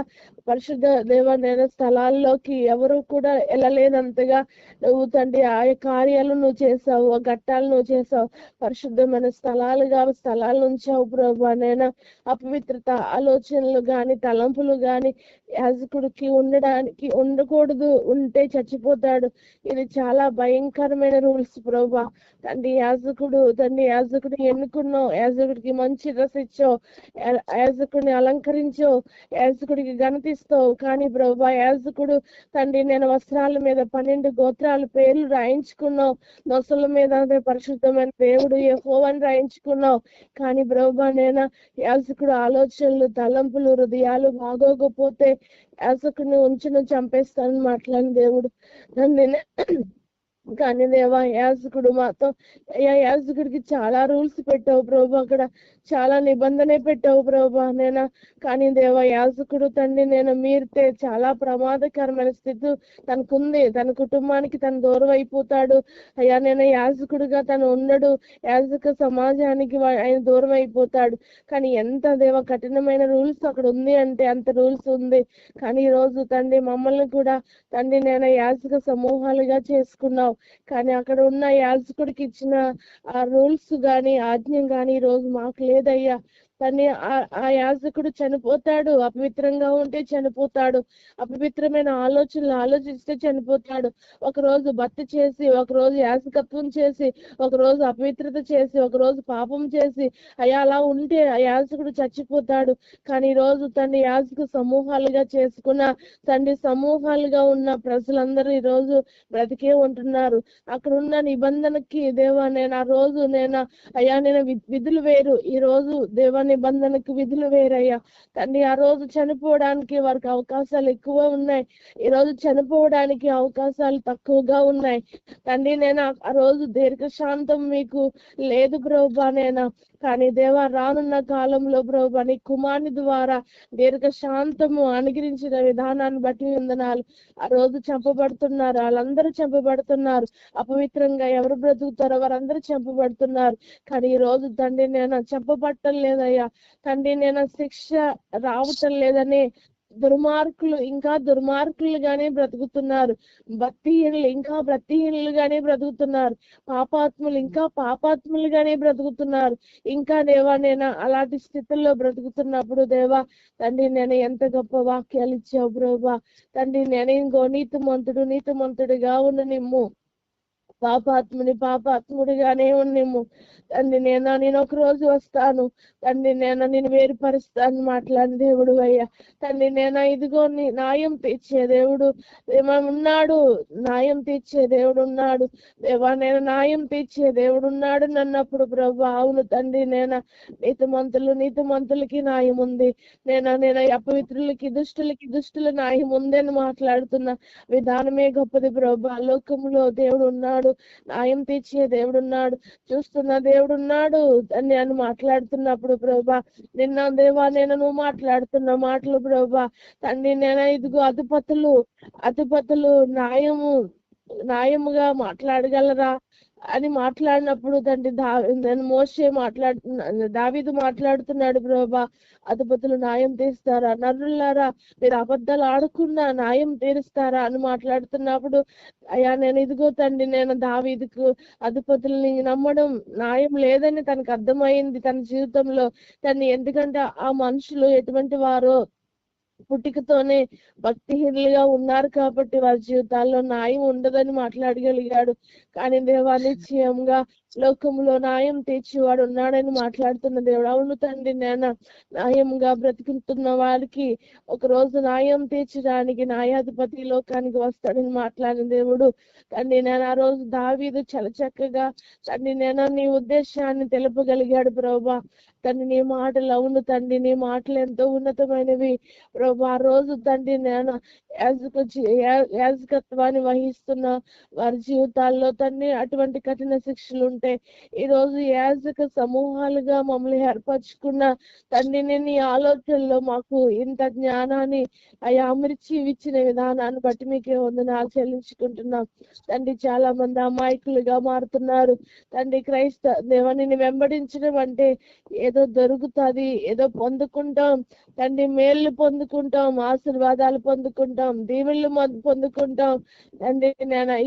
పరిశుద్ధ దేవాలయ స్థలాల్లోకి ఎవరు కూడా వెళ్ళలేనంతగా నువ్వు తండ్రి ఆ కార్యాలు నువ్వు చేసావు, ఆ ఘట్టాలు నువ్వు చేసావు. పరిశుద్ధమైన స్థలాల ఉంచావు ప్రభా. నేను అపవిత్రత ఆలోచనలు గాని తలంపులు గాని యాజకుడికి ఉండకూడదు, ఉంటే చచ్చిపోతాడు. ఇది చాలా భయంకరమైన రూల్స్ ప్రభా. యాజకుడిని ఎన్నుకున్నావు, యాజకుడికి మంచి డ్రెస్ ఇచ్చావు, యాజకుడిని అలంకరించావు, యాజకుడికి ఘనతిస్తావు. కానీ ప్రభా యాజకుడు తండ్రి నేను వస్త్రాల మీద 12 గోత్రాల పేర్లు రాయించుకున్నావు, నొసల మీద పరిశుద్ధమైన దేవుడు యెహోవాని రాయించుకున్నావు. కానీ ప్రభా నేను యాజకుడు ఆలోచనలు తలంపులు హృదయాలు బాగోకపోతే యాజకుడిని ఉంచును చంపేస్తానని మాట్లాడిన దేవుడు నన్ను. కానీ దేవా యాజకుడు మాతో యాజకుడికి చాలా రూల్స్ పెట్టావు ప్రభా, అక్కడ చాలా నిబంధన పెట్టావు ప్రభా. నేను కానీ దేవా యాజకుడు తండ్రి నేను మీరితే చాలా ప్రమాదకరమైన స్థితి తనకుంది, తన కుటుంబానికి తను దూరం అయిపోతాడు. నేను యాజకుడిగా తను ఉండడు, యాజక సమాజానికి ఆయన దూరం అయిపోతాడు. కానీ ఎంత దేవా కఠినమైన రూల్స్ అక్కడ ఉంది అంటే అంత రూల్స్ ఉంది. కానీ ఈ రోజు తండ్రి మమ్మల్ని కూడా తండ్రి నేను యాజక సమూహాలుగా చేసుకున్నావు. కానీ అక్కడ ఉన్న యాజకుడికి ఇచ్చిన ఆ రూల్స్ గాని ఆజ్ఞ గాని ఈ రోజు మాకు లేదయ్యా. కానీ ఆ యాజకుడు చనిపోతాడు, అపవిత్రంగా ఉంటే చనిపోతాడు, అపవిత్రమైన ఆలోచనలు ఆలోచిస్తే చనిపోతాడు. ఒకరోజు భక్తి చేసి, ఒకరోజు యాజకత్వం చేసి, ఒకరోజు అపవిత్రత చేసి, ఒకరోజు పాపం చేసి అలా ఉంటే ఆ యాజకుడు చచ్చిపోతాడు. కానీ ఈ రోజు తండ్రి యాజక సమూహాలుగా చేసుకున్న సమూహాలుగా ఉన్న ప్రజలందరూ ఈ రోజు బ్రతికే ఉంటున్నారు. అక్కడ ఉన్న నిబంధనకి దేవా నేను ఆ రోజు నేను విధులు వేరు, ఈ రోజు దేవా నిబంధనకు విధులు వేరయ్యా. తండ్రి ఆ రోజు చనిపోవడానికి వారికి అవకాశాలు ఎక్కువ ఉన్నాయి, ఈ రోజు చనిపోవడానికి అవకాశాలు తక్కువగా ఉన్నాయి. తండ్రి నేను ఆ రోజు దీర్ఘశాంతం మీకు లేదు ప్రభా. నేను కానీ దేవా రానున్న కాలంలో ప్రభా నీ కుమారుని ద్వారా దీర్ఘ శాంతము అనుగ్రహించిన విధానాన్ని బట్టి వందనాలు. ఆ రోజు చంపబడుతున్నారు, వాళ్ళందరూ చంపబడుతున్నారు. అపవిత్రంగా ఎవరు బ్రతుకుతారో వారందరూ చంపబడుతున్నారు. కానీ ఈ రోజు తండ్రి నేను చంపబట్టం లేదయ్యా తండ్రి, నేను శిక్ష రావటం లేదని దుర్మార్గులు ఇంకా దుర్మార్గులుగానే బ్రతుకుతున్నారు. భక్తిహీనులు ఇంకా భక్తిహీనులుగానే బ్రతుకుతున్నారు. పాపాత్ములు ఇంకా పాపాత్ములుగానే బ్రతుకుతున్నారు. ఇంకా దేవా నేను అలాంటి స్థితిలో బ్రతుకుతున్నప్పుడు దేవా తండ్రి నేను ఎంత గొప్ప వాక్యాలు ఇచ్చావు ప్రభా. తండ్రి నేను ఇంకో నీతిమంతుడిగా ఉండనిమ్ము, పాపాత్ముడిగానే ఉన్నిమ్ము తండ్రి. నేను ఒక రోజు వస్తాను తండ్రి, నేను వేరుపరుస్తాను మాట్లాడిన దేవుడు అయ్యా తండ్రి. ఇదిగో న్యాయం తీర్చే దేవుడు ఉన్నాడు, న్యాయం తీర్చే దేవుడు ఉన్నాడు దేవా. నేను న్యాయం తీర్చే దేవుడు ఉన్నాడు నన్నప్పుడు ప్రభు అవును తండ్రి. నీతిమంతులకి న్యాయం ఉంది. నేను అపవిత్రులకి దుష్టుల న్యాయం ఉంది అని మాట్లాడుతున్న విధానమే గొప్పది ప్రభు. లోకంలో దేవుడు ఉన్నాడు, న్యాయం తీర్చే దేవుడు ఉన్నాడు, చూస్తున్న దేవుడు ఉన్నాడు అని నేను మాట్లాడుతున్నప్పుడు ప్రభా నిన్న దేవా నువ్వు మాట్లాడుతున్న మాటలు ప్రభా తండ్రి ఇదిగో అధిపతులు న్యాయముగా మాట్లాడగలరా అని మాట్లాడినప్పుడు తండ్రి దావీదు మాట్లాడుతున్నాడు ప్రభా, అధిపతులు న్యాయం తీస్తారా, నరులారా మీరు అబద్ధాలు ఆడకుండా న్యాయం తీరుస్తారా అని మాట్లాడుతున్నప్పుడు అయ్యా ఇదిగో తండ్రి దావీదుకు అధిపతుల్ని నమ్మడం న్యాయం లేదని తనకు అర్థమైంది తన జీవితంలో. ఎందుకంటే ఆ మనుషులు ఎటువంటి వారో పుట్టికతోనే భక్తిహీనులుగా ఉన్నారు కాబట్టి వారి జీవితాల్లో న్యాయం ఉండదని మాట్లాడగలిగాడు. కానీ దేవా నిశ్చయంగా లోకంలో న్యాయం తీర్చేవాడు ఉన్నాడని మాట్లాడుతున్న దేవుడు. అవును తండ్రి న్యాయంగా బ్రతుకుతున్న వారికి ఒక రోజు న్యాయం తీర్చడానికి న్యాయాధిపతి లోకానికి వస్తాడని మాట్లాడిన దేవుడు. తండ్రి ఆ రోజు దావీదు చాలా చక్కగా తండ్రి నీ ఉద్దేశాన్ని తెలుపగలిగాడు ప్రభా. తండ్రి నీ మాటలు అవును తండ్రి, నీ మాటలు ఎంతో ఉన్నతమైనవి ప్రభు. ఆ రోజు తండ్రి యాజకత్వాన్ని వహిస్తున్న వారి జీవితాల్లో తండ్రి అటువంటి కఠిన శిక్షలు ఉంటే ఈ రోజు యాజక సమూహాలుగా మమ్మల్ని ఏర్పరచుకున్న తండ్రి నీ ఆలోచనలో మాకు ఇంత జ్ఞానాన్ని అమర్చి ఇచ్చిన విధానాన్ని బట్టి మీకే వందనాలు చెల్లించుకుంటున్నాం తండ్రి. చాలా మంది అమాయకులుగా మారుతున్నారు తండ్రి. దేవుని వెంబడించడం అంటే ఏదో దొరుకుతుంది, ఏదో పొందుకుంటాం తండ్రి, మేళ్ళు పొందుకుంటాం, ఆశీర్వాదాలు పొందుకుంటాం, దీవెళ్ళు పొందుకుంటాం తండ్రి.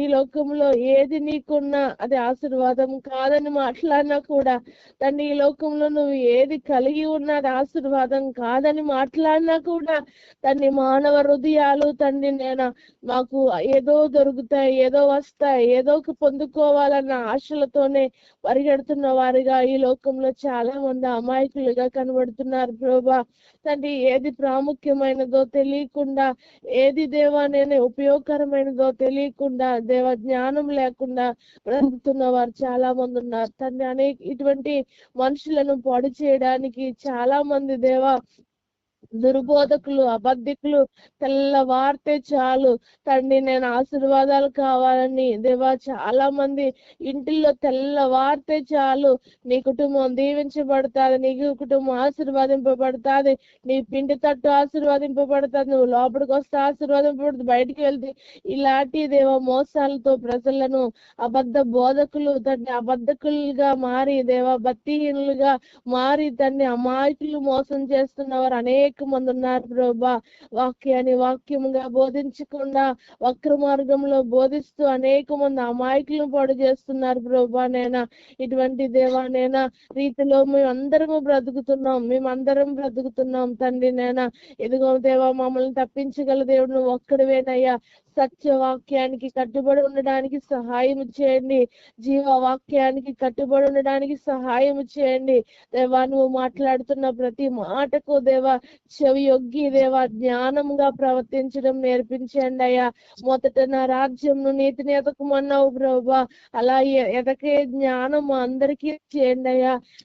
ఈ లోకంలో ఏది నీకున్నా అది ఆశీర్వాదం కాదని మాట్లాడినా కూడా తండ్రి, ఈ లోకంలో నువ్వు ఏది కలిగి ఉన్నా అది ఆశీర్వాదం కాదని మాట్లాడినా కూడా తండ్రి మానవ హృదయాలు తండ్రి మాకు ఏదో దొరుకుతాయి, ఏదో వస్తాయి, ఏదో పొందుకోవాలన్న ఆశలతోనే పరిగెడుతున్న వారిగా ఈ లోకంలో చాలా మంది అమాయకులుగా కనబడుతున్నారు ప్రభా. తండ్రి ఏది ప్రాముఖ్యమైనదో తెలియకుండా, ఏది దేవా ఉపయోగకరమైనదో తెలియకుండా, దేవ జ్ఞానం లేకుండా బ్రతుకుతున్న వారు చాలా మంది ఉన్నారు తండ్రి. ఇటువంటి మనుషులను పాడు చేయడానికి చాలా మంది దేవా దుర్బోధకులు, అబద్ధికులు తెల్లవారితే చాలు తండ్రి ఆశీర్వాదాలు కావాలని దేవా చాలా మంది ఇంటిల్లో తెల్లవారితే చాలు నీ కుటుంబం దీవించబడుతుంది, నీ కుటుంబం ఆశీర్వాదింపబడుతుంది, నీ పిండి తట్టు ఆశీర్వాదింపబడుతుంది, నువ్వు లోపలికి వస్తే ఆశీర్వాదింపబడుతుంది, బయటికి వెళ్తే ఇలాంటి దేవ మోసాలతో ప్రజలను అబద్ధ బోధకులు తండ్రి అబద్ధకులుగా మారి దేవా భక్తిహీనులుగా మారి తండ్రి అమాయకులు మోసం చేస్తున్నవారు అనేక మంది ఉన్నారు ప్రభా. వాక్యముగా బోధించకుండా వక్ర మార్గంలో బోధిస్తూ అనేక మంది అమాయకులను పాడు చేస్తున్నారు ప్రభా. ఇటువంటి దేవా రీతిలో మేమందరం బ్రతుకుతున్నాం తండ్రి. ఎదుగో దేవా మమ్మల్ని తప్పించగల దేవుడు నువ్వు ఒక్కడివేనయ్యా. సత్యవాక్యానికి కట్టుబడి ఉండడానికి సహాయం చేయండి, జీవవాక్యానికి కట్టుబడి ఉండడానికి సహాయం చేయండి దేవా. నువ్వు మాట్లాడుతున్న ప్రతి మాటకు దేవా చెవి యొగ్గి దేవా జ్ఞానంగా ప్రవర్తించడం నేర్పించండి అయ్యా. మొదట నా రాజ్యం నీతిని ఎదకమన్నావు ప్రభా, అలా ఎదకే జ్ఞానం అందరికీ చేయండి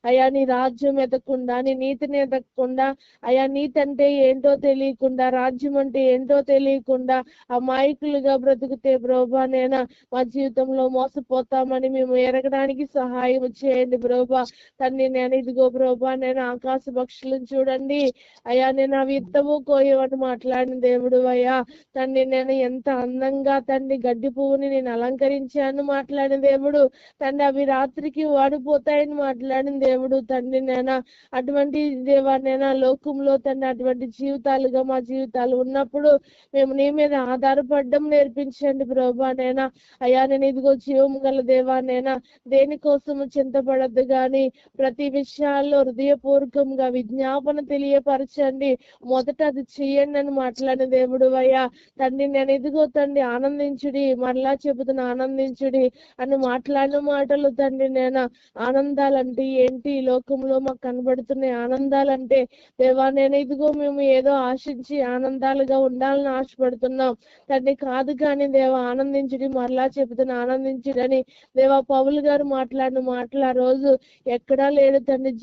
అయ్యా. నీ రాజ్యం ఎదగకుండా, నీ నీతిని ఎదగకుండా అయ్యా, నీతి అంటే ఏంటో తెలియకుండా, రాజ్యం అంటే ఏంటో తెలియకుండా అమాయకులు అమాయకులుగా బ్రతుకుతే ప్రభా నేను మా జీవితంలో మోసపోతామని మేము ఎరగడానికి సహాయం చేయండి ప్రభా. తండ్రి నేను ఇదిగో ప్రభా నేను ఆకాశ పక్షులను చూడండి అయ్యా, నేను అవి ఇత్తము కోయమని మాట్లాడిన దేవుడు అయ్యా. తండ్రి నేను ఎంత అందంగా తండ్రి గడ్డి పువ్వుని నేను అలంకరించాను మాట్లాడిన దేవుడు. తండ్రి అవి రాత్రికి వాడిపోతాయని మాట్లాడిన దేవుడు. తండ్రి నేను అటువంటి దేవా నేను లోకంలో తండ్రి అటువంటి జీవితాలుగా మా జీవితాలు ఉన్నప్పుడు మేము నీ మీద ఆధారపడడం నేర్పించండి ప్రభా నేనా. అయ్యా నేను ఇదిగో జీవము గల దేవా నేనా దేనికోసము చింతపడద్దు గాని ప్రతి విషయాల్లో హృదయపూర్వకంగా విజ్ఞాపన తెలియపరచండి, మొదట అది చెయ్యండి అని మాట్లాడిన దేవుడు అయ్యా. తండ్రి నేను ఇదిగో తండ్రి ఆనందించుడి, మరలా చెబుతున్న ఆనందించుడి అని మాట్లాడిన మాటలు తండ్రి నేను ఆనందాలంటే ఏంటి ఈ లోకంలో మాకు కనబడుతున్నాయి ఆనందాలంటే దేవా నేను ఇదిగో మేము ఏదో ఆశించి ఆనందాలుగా ఉండాలని ఆశపడుతున్నాం తండ్రి కాదు కానీ దేవా ఆనందించుడి మరలా చెబుతున్న ఆనందించుడని దేవా పౌలు గారు మాట్లాడిన మాటలు ఆ రోజు ఎక్కడా లేదు తండ్రి.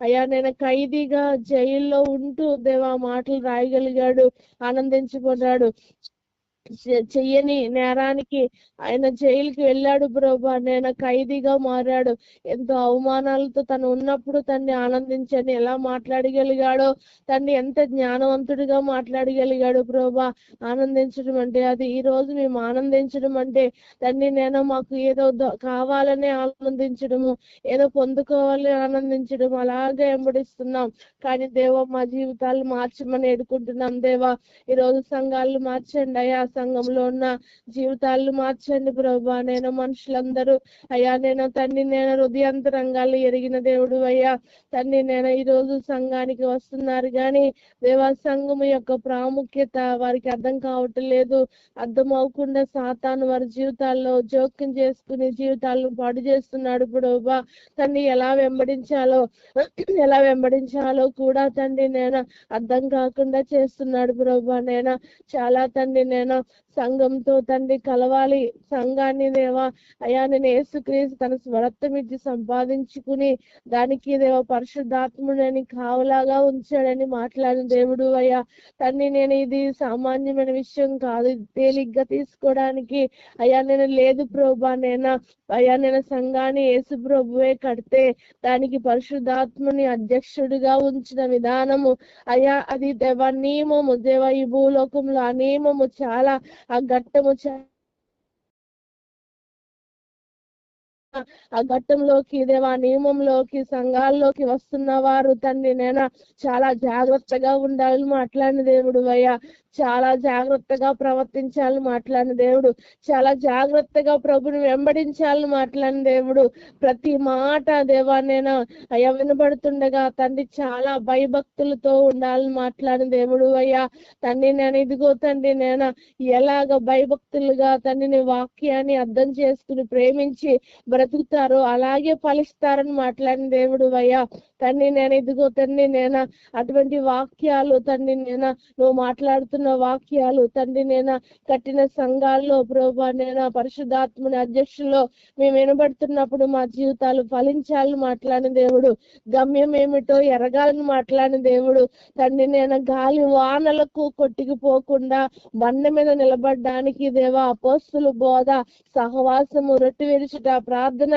అయ్యా నేను ఖైదీగా జైల్లో ఉంటూ దేవా మాటలు రాయగలిగాడు, ఆనందించుకున్నాడు. చెయ్యని నేరానికి ఆయన జైలుకి వెళ్ళాడు ప్రభా, నేను ఖైదీగా మారాడు. ఎంతో అవమానాలతో తను ఉన్నప్పుడు తండ్రి ఆనందించని ఎలా మాట్లాడగలిగాడో తండ్రి, ఎంత జ్ఞానవంతుడిగా మాట్లాడగలిగాడు ప్రభా. ఆనందించడం అంటే అది. ఈ రోజు మేము ఆనందించడం అంటే తండ్రి నేను మాకు ఏదో కావాలనే ఆనందించడము, ఏదో పొందుకోవాలని ఆనందించడం అలాగే వెంబడిస్తున్నాం. కానీ దేవా మా జీవితాలు మార్చమని ఎడుకుంటున్నాం దేవా. ఈ రోజు సంఘాలు మార్చండి అయ్యా, సంఘంలో ఉన్న జీవితాలు మార్చండి ప్రభా. నేను మనుషులందరూ అయ్యా నేను తండ్రి నేను హృదయాంతరంగాలు ఎరిగిన దేవుడు అయ్యా. తండ్రి నేను ఈ రోజు సంఘానికి వస్తున్నారు కానీ దేవా సంఘము యొక్క ప్రాముఖ్యత వారికి అర్థం కావటం లేదు. అర్థం అవ్వకుండా సాతాను వారి జీవితాల్లో జోక్యం చేసుకుని జీవితాలను పాడు చేస్తున్నాడు ప్రభా. తండ్రి ఎలా వెంబడించాలో కూడా తండ్రి నేను అర్థం కాకుండా చేస్తున్నాడు ప్రభా. నేను చాలా తండ్రి నేను సంఘంతో తండ్రి కలవాలి, సంఘాన్ని దేవా అయ్యా నేను యేసుక్రీస్తు తన స్వరత్వం ఇచ్చి సంపాదించుకుని దానికి దేవా పరిశుద్ధాత్ముడని కావలాగా ఉంచాడని మాట్లాడిన దేవుడు అయ్యా. తండ్రి నేను ఇది సామాన్యమైన విషయం కాదు, తేలిగ్గా తీసుకోవడానికి అయ్యా నేను లేదు ప్రభా. నేను అయ్యా నేను సంఘాన్ని యేసు ప్రభువే కడితే దానికి పరిశుద్ధాత్ముని అధ్యక్షుడిగా ఉంచిన విధానము అయ్యా అది దేవా నియమము దేవా. ఈ భూలోకంలో ఆ నియమము చాలా ఆ ఘట్టము ఆ ఘట్టంలోకి దేవా నియమంలోకి సంఘాల్లోకి వస్తున్న వారు తండ్రి నేను చాలా జాగ్రత్తగా ఉండాలని మాట్లాడిన దేవుడు అయ్యా. చాలా జాగ్రత్తగా ప్రవర్తించాలని మాట్లాడిన దేవుడు, చాలా జాగ్రత్తగా ప్రభుని వెంబడించాలని మాట్లాడిన దేవుడు. ప్రతి మాట దేవా నేను అయ్యా వినబడుతుండగా తండ్రి చాలా భయభక్తులతో ఉండాలని మాట్లాడిన దేవుడు అయ్యా. తండ్రి నేను ఇదిగో తండ్రి నేను ఎలాగ భయభక్తులుగా తండ్రిని వాక్యాన్ని అర్థం చేసుకుని ప్రేమించి బ్రతుకుతారో అలాగే ఫలిస్తారని మాట్లాడిన దేవుడు అయ్యా. తండ్రి నేను ఇదిగో తండ్రి నేను అటువంటి వాక్యాలు తండ్రి నేను నువ్వు మాట్లాడుతున్న వాక్యాలు తండ్రి నేను కట్టిన సంఘాల్లో ప్రభా నేను పరిశుద్ధాత్మని అధ్యక్షుల్లో మేము వినబడుతున్నప్పుడు మా జీవితాలు ఫలించాలని మాట్లాడిన దేవుడు. గమ్యం ఏమిటో ఎరగాలని మాట్లాడిన దేవుడు. తండ్రి నేను గాలి వానలకు కొట్టుకుపోకుండా బండ మీద నిలబడడానికి దేవా అపోస్తుల బోధ సహవాసము రొట్టె విరుచుట ప్రార్థన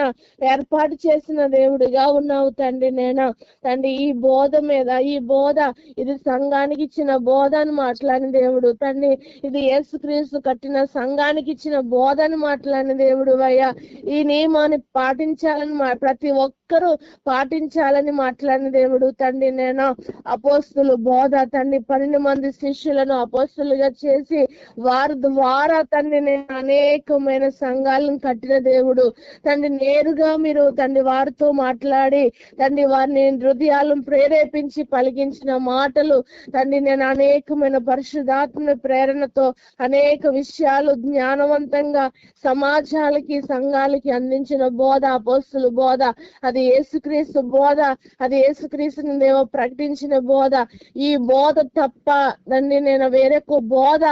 ఏర్పాటు చేసిన దేవుడిగా ఉన్నావు తండ్రి. నేను తండ్రి ఈ బోధ మీద ఈ బోధ ఇది సంఘానికి ఇచ్చిన బోధ అని మాట్లాడిన దేవుడు తండ్రి. ఇది యేసుక్రీస్తు కట్టిన సంఘానికి ఇచ్చిన బోధ అని మాట్లాడిన దేవుడు అయ్యా. ఈ నియమాన్ని పాటించాలని ప్రతి ఒక్కరూ పాటించాలని మాట్లాడిన దేవుడు తండ్రి. నేను అపోస్తులు బోధ తండ్రి 12 మంది శిష్యులను అపోస్తులుగా చేసి వారి ద్వారా తండ్రి నేను అనేకమైన సంఘాలను కట్టిన దేవుడు తండ్రి. నేరుగా మీరు తండ్రి వారితో మాట్లాడి తండ్రి వారిని హృదయాలను ప్రేరేపించి పలికించిన మాటలు తండ్రి నేను అనేకమైన పరిశుద్ధాత్మ ప్రేరణతో అనేక విషయాలు జ్ఞానవంతంగా సమాజాలకి సంఘాలకి అందించిన బోధ అపోస్తుల బోధ. అది యేసుక్రీస్తు బోధ, అది యేసుక్రీస్తుని దేవ ప్రకటించిన బోధ. ఈ బోధ తప్ప తండ్రి నేను వేరొక బోధ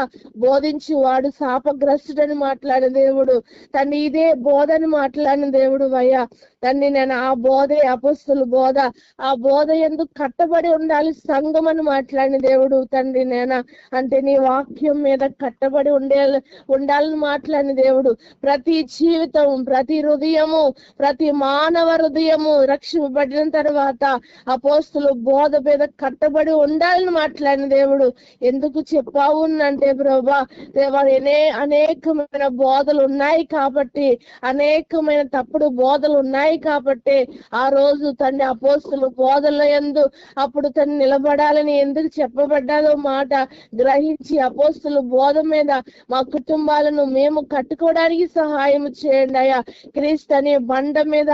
బోధించి వాడు శాపగ్రస్తుడని మాట్లాడిన దేవుడు తండ్రి. ఇదే బోధని మాట్లాడిన దేవుడు అయ్యా తండ్రి. నేను ఆ బోధే అపోస్తుల బోధ ఆ బోధ ఎందుకు కట్టబడి ఉండాలి సంఘం అని మాట్లాడిన దేవుడు తండ్రి నేనా. అంటే నీ వాక్యం మీద కట్టబడి ఉండాలని మాట్లాడిన దేవుడు. ప్రతి జీవితం, ప్రతి హృదయము, ప్రతి మానవ హృదయము రక్షింపబడిన తర్వాత అపోస్తులు బోధ మీద కట్టబడి ఉండాలని మాట్లాడిన దేవుడు. ఎందుకు చెప్పావు అంటే ప్రభా దేవా అనేకమైన బోధలు ఉన్నాయి కాబట్టి, అనేకమైన తప్పుడు బోధలు ఉన్నాయి కాబట్టి ఆ రోజు తండ్రి అపోస్తులు బోధల యందు అప్పుడు తను నిలబడాలని ఎందుకు చెప్పబడ్డాదో మాట గ్రహించి అపోస్తులు బోధ మీద మా కుటుంబాలను మేము కట్టుకోవడానికి సహాయం చేయండి అయ్యా. క్రీస్తు అనే బండ మీద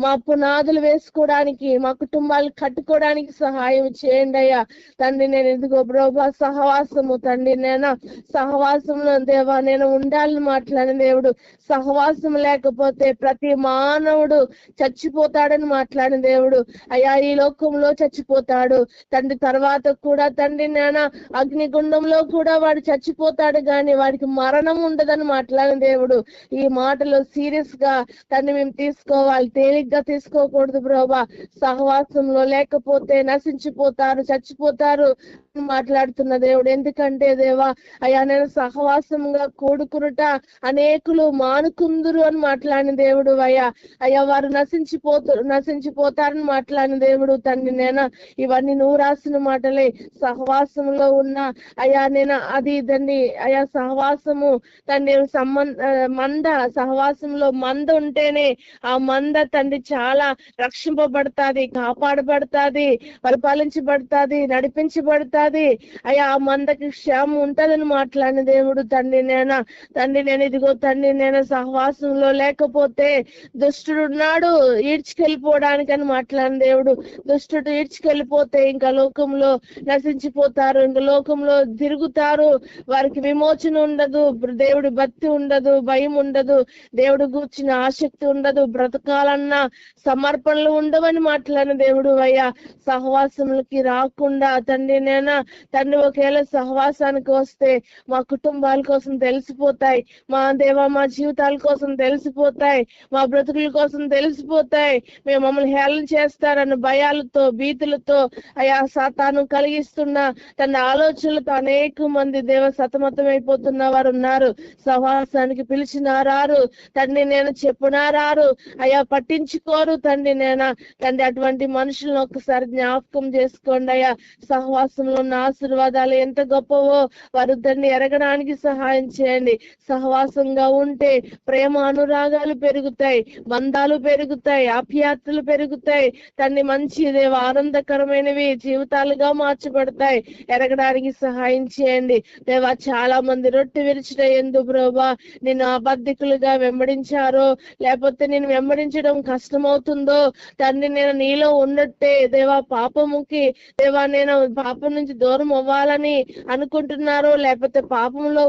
మా పునాదులు వేసుకోవడానికి, మా కుటుంబాలు కట్టుకోవడానికి సహాయం చేయండి అయ్యా. తండ్రి నేను ఎందుకో ప్రభా సహవాసము తండ్రి నేను సహవాసంలో దేవా నేను ఉండాలని మాట్లాడిన దేవుడు. సహవాసం లేకపోతే ప్రతి మానవుడు చచ్చిపోతాడని మాట్లాడిన దేవుడు. అయ్యా ఈ లోకంలో చచ్చిపోతాడు తండ్రి, తర్వాత కూడా తండ్రి నేను అగ్నిగుండంలో కూడా వాడు చచ్చిపోతాడు గాని వాడికి మరణం ఉండదని మాట్లాడిన దేవుడు. ఈ మాటలు సీరియస్ గా తండ్రి మేము తీసుకోవాలి, తేలిగ్గా తీసుకోకూడదు ప్రభా. సహవాసంలో లేకపోతే నశించిపోతారు, చచ్చిపోతారు మాట్లాడుతున్న దేవుడు. ఎందుకంటే దేవా అయ్యా నేను సహవాసంగా కూడుకునుట అనేకులు మానుకుందురు అని మాట్లాడిన దేవుడు అయ్యా. అయ్యా వారు నశించిపోతారని మాట్లాడిన దేవుడు తండ్రి నేను. ఇవన్నీ నువ్వు రాసిన మాటలే. సహవాసంలో ఉన్న అయ్యా నేను అది తండ్రి అయ్యా సహవాసము తండ్రి మంద, సహవాసంలో మంద ఉంటేనే ఆ మంద తండ్రి చాలా రక్షింపబడతాది, కాపాడబడతాది, పరిపాలించబడతాది, నడిపించబడతాది. అయ్యా ఆ మందకి క్షేమం ఉంటదని మాట్లాడిన దేవుడు తండ్రి నేను. తండ్రి నేను ఇదిగో తండ్రి నేను సహవాసంలో లేకపోతే దుష్టుడు ఉన్నాడు ఈడ్చుకెళ్ళిపోవడానికి అని మాట్లాడిన దేవుడు. దుష్టుడు ఈడ్చుకెళ్ళిపోతే ఇంకా లోకంలో నశించిపోతారు, ఇంకా లోకంలో తిరుగుతారు, వారికి విమోచన ఉండదు, దేవుడి భక్తి ఉండదు, భయం ఉండదు, దేవుడు కూర్చిన ఆసక్తి ఉండదు, బ్రతకాలన్న సమర్పణలు ఉండవని మాట్లాడిన దేవుడు అయ్యా. సహవాసంలోకి రాకుండా తండ్రి నేను తండ్రి ఒకవేళ సహవాసానికి వస్తే మా కుటుంబాల కోసం తెలిసిపోతాయి, మా దేవా మా జీవితాల కోసం తెలిసిపోతాయి, మా బ్రతుకుల కోసం తెలిసిపోతాయి. మేము మమ్మల్ని హేళన చేస్తారన్న భయాలతో, భీతులతో అయా సాతాను కలిగిస్తున్న తన ఆలోచనలతో అనేక మంది దేవ సతమతమైపోతున్న వారు ఉన్నారు. సహవాసానికి పిలిచినారారు తండ్రి నేను చెప్పునారారు అయ్యా పట్టించుకోరు తండ్రి నేను. తండ్రి అటువంటి మనుషులను ఒక్కసారి జ్ఞాపకం చేసుకోండి అయ్యా. సహవాసంలో ఉన్న ఆశీర్వాదాలు ఎంత గొప్పవో వారు దాన్ని ఎరగడానికి సహాయం చేయండి. సహవాసంగా ఉంటే ప్రేమ అనురాగాలు పెరుగుతాయి, బంధాలు పెరుగుతాయి, ఆప్యాయతలు పెరుగుతాయి తండ్రి. మంచి దేవ ఆనందకరమైనవి జీవితాలుగా మార్చబడతాయి. ఎరగడానికి సహాయం చేయండి దేవా. చాలా మంది రొట్టె విరిచిన ఎందు ప్రభా నేను అబద్ధికులుగా వెంబడించారో, లేకపోతే నేను వెంబడించడం కష్టమవుతుందో తండ్రి నేను నీలో ఉన్నట్టే దేవా పాపముకి దేవా నేను పాపం నుంచి దూరం అవ్వాలని అనుకుంటున్నారో, లేకపోతే పాపంలో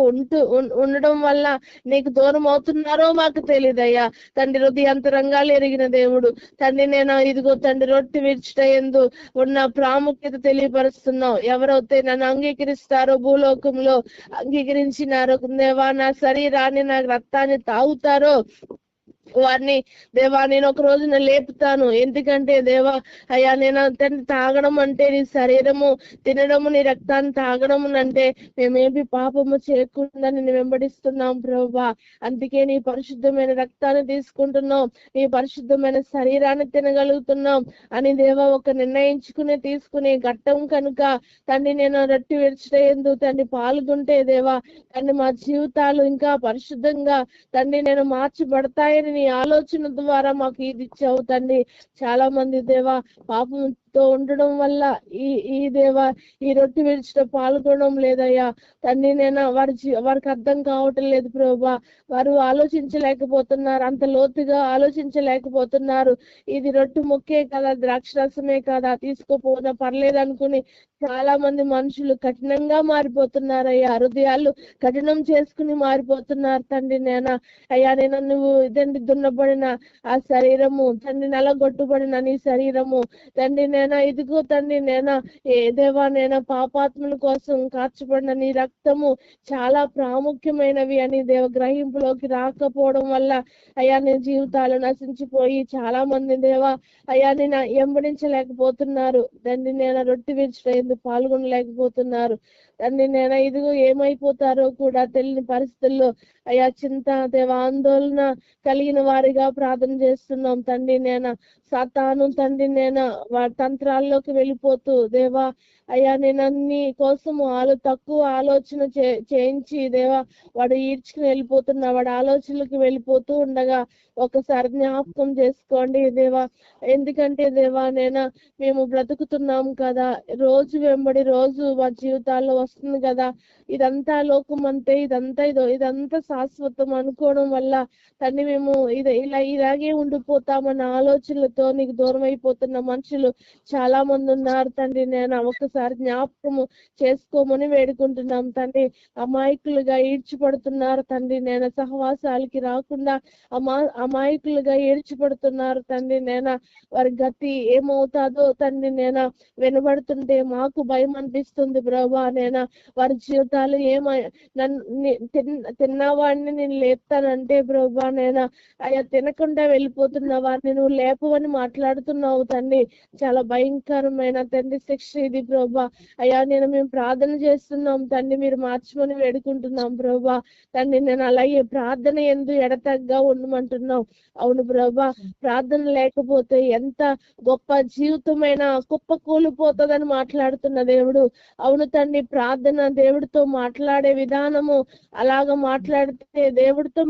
ఉండడం వల్ల నీకు దూరం అవుతున్నారో మాకు తెలియదయ్యా తండ్రి. హృదయాంతరంగాలు ఎరిగిన దేవుడు తండ్రి నేను ఇదిగో తండ్రి రొట్టె విరుచుట యందు ఉన్న ప్రాముఖ్యత తెలియపరుస్తున్నావు. ఎవరైతే నన్ను అంగీకరిస్తారో భూలోకంలో అంగీకరించినారో దేవా నా శరీరాన్ని నా రక్తాన్ని తాగుతారో వారిని దేవా నేను ఒక రోజున లేపుతాను. ఎందుకంటే దేవా అయ్యా నేను తాగడం అంటే నీ శరీరము తినడము, నీ రక్తాన్ని తాగడము అంటే మేమేమి పాపము చేయకుండా నేను వెంబడిస్తున్నాం ప్రభా. అందుకే నీ పరిశుద్ధమైన రక్తాన్ని తీసుకుంటున్నాం, నీ పరిశుద్ధమైన శరీరాన్ని తినగలుగుతున్నాం అని దేవా ఒక నిర్ణయించుకుని తీసుకునే ఘట్టం కనుక తండ్రి నేను రొట్టె విరచడం తండ్రి పాల్గొంటే దేవా తండ్రి మా జీవితాలు ఇంకా పరిశుద్ధంగా తండ్రి నేను మార్చబడతాయని నీ ఆలోచన ద్వారా మాకు ఇది ఇచ్చావు తండ్రి. చాలా మంది దేవా పాపంతో ఉండడం వల్ల ఈ దేవా ఈ రొట్టె విరుచుట పాల్గొనడం లేదయ్యా తండ్రి. నేను వారికి అర్థం కావటం లేదు ప్రభా. వారు ఆలోచించలేకపోతున్నారు, అంత లోతుగా ఆలోచించలేకపోతున్నారు. ఇది రొట్టె ముక్కే కదా, ద్రాక్షరసమే కదా, తీసుకోపోయినా పర్లేదు అనుకుని చాలా మంది మనుషులు కఠినంగా మారిపోతున్నారయ్యా. హృదయాలు కఠినం చేసుకుని మారిపోతున్నారు తండ్రి. నేను అయ్యా నేను నువ్వు తండ్రి దున్నబడిన ఆ శరీరము తండ్రి నలగొట్టుబడిన నీ శరీరము తండ్రి నేనా ఇదిగో తండ్రి నేనా ఏ దేవా నేనా పాపాత్ముల కోసం కార్చబడిన నీ రక్తము చాలా ప్రాముఖ్యమైనవి అని దేవ గ్రహింపులోకి రాకపోవడం వల్ల అయ్యా నీ జీవితాలు నశించిపోయి చాలా మంది దేవా అయ్యా నేను వెంబడించలేకపోతున్నారు. తండ్రి నేను రొట్టె విరుచుట ఎందుకు పాల్గొనలేకపోతున్నారు. తండ్రి నేను ఇదిగో ఏమైపోతారో కూడా తెలియని పరిస్థితుల్లో అయ్యా చింత దేవా ఆందోళన కలిగిన వారిగా ప్రార్థన చేస్తున్నాం. తండ్రి నేను సాతాను తండ్రి నేను తంత్రాల్లోకి వెళ్ళిపోతూ దేవా అయ్యా నేను నీ కోసము తక్కువ ఆలోచన చేయించి దేవా వాడు ఈడ్చుకుని వెళ్ళిపోతున్నా వాడు ఆలోచనలకు వెళ్ళిపోతూ ఉండగా ఒకసారి జ్ఞాపకం చేసుకోండి దేవా. ఎందుకంటే దేవా మేము బ్రతుకుతున్నాం కదా, రోజు వెంబడి రోజు మా జీవితాల్లో వస్తుంది కదా, ఇదంతా లోకం అంతే, ఇదంతా శాశ్వతం అనుకోవడం వల్ల తండ్రి మేము ఇలాగే ఉండిపోతామన్న ఆలోచనలతో నీకు దూరం అయిపోతున్న మనుషులు చాలా మంది ఉన్నారు తండ్రి. నేను ఒకసారి జ్ఞాపకము చేసుకోమని వేడుకుంటున్నాం తండ్రి. అమాయకులుగా ఈడ్చిపడుతున్నారు తండ్రి. నేను సహవాసాలకి రాకుండా అమాయకులుగా ఈడ్చిపడుతున్నారు తండ్రి. వారి గతి ఏమవుతాదో తండ్రి వినబడుతుంటే మాకు భయం అనిపిస్తుంది ప్రభా. వారి జీవితాలు తిన్నవాడిని నేను లేపుతానంటే ప్రభా అయ్యా తినకుండా వెళ్ళిపోతున్న వారిని నువ్వు లేపవని మాట్లాడుతున్నావు తండ్రి. చాలా భయంకరమైన తండ్రి శిక్ష ఇది ప్రభా. అయ్యా మేము ప్రార్థన చేస్తున్నాం తండ్రి, మీరు మార్చమని వేడుకుంటున్నాం ప్రభా. తండ్రి అలాగే ప్రార్థన ఎందు ఎడతగ్గా ఉండమంటున్నావు. అవును ప్రభా, ప్రార్థన లేకపోతే ఎంత గొప్ప జీవితమైన కుప్పకూలిపోతుందని మాట్లాడుతున్న దేవుడు. అవును తండ్రి, ప్రార్థన దేవుడితో మాట్లాడే విధానము అలాగ మాట్లాడితే దేవుడితో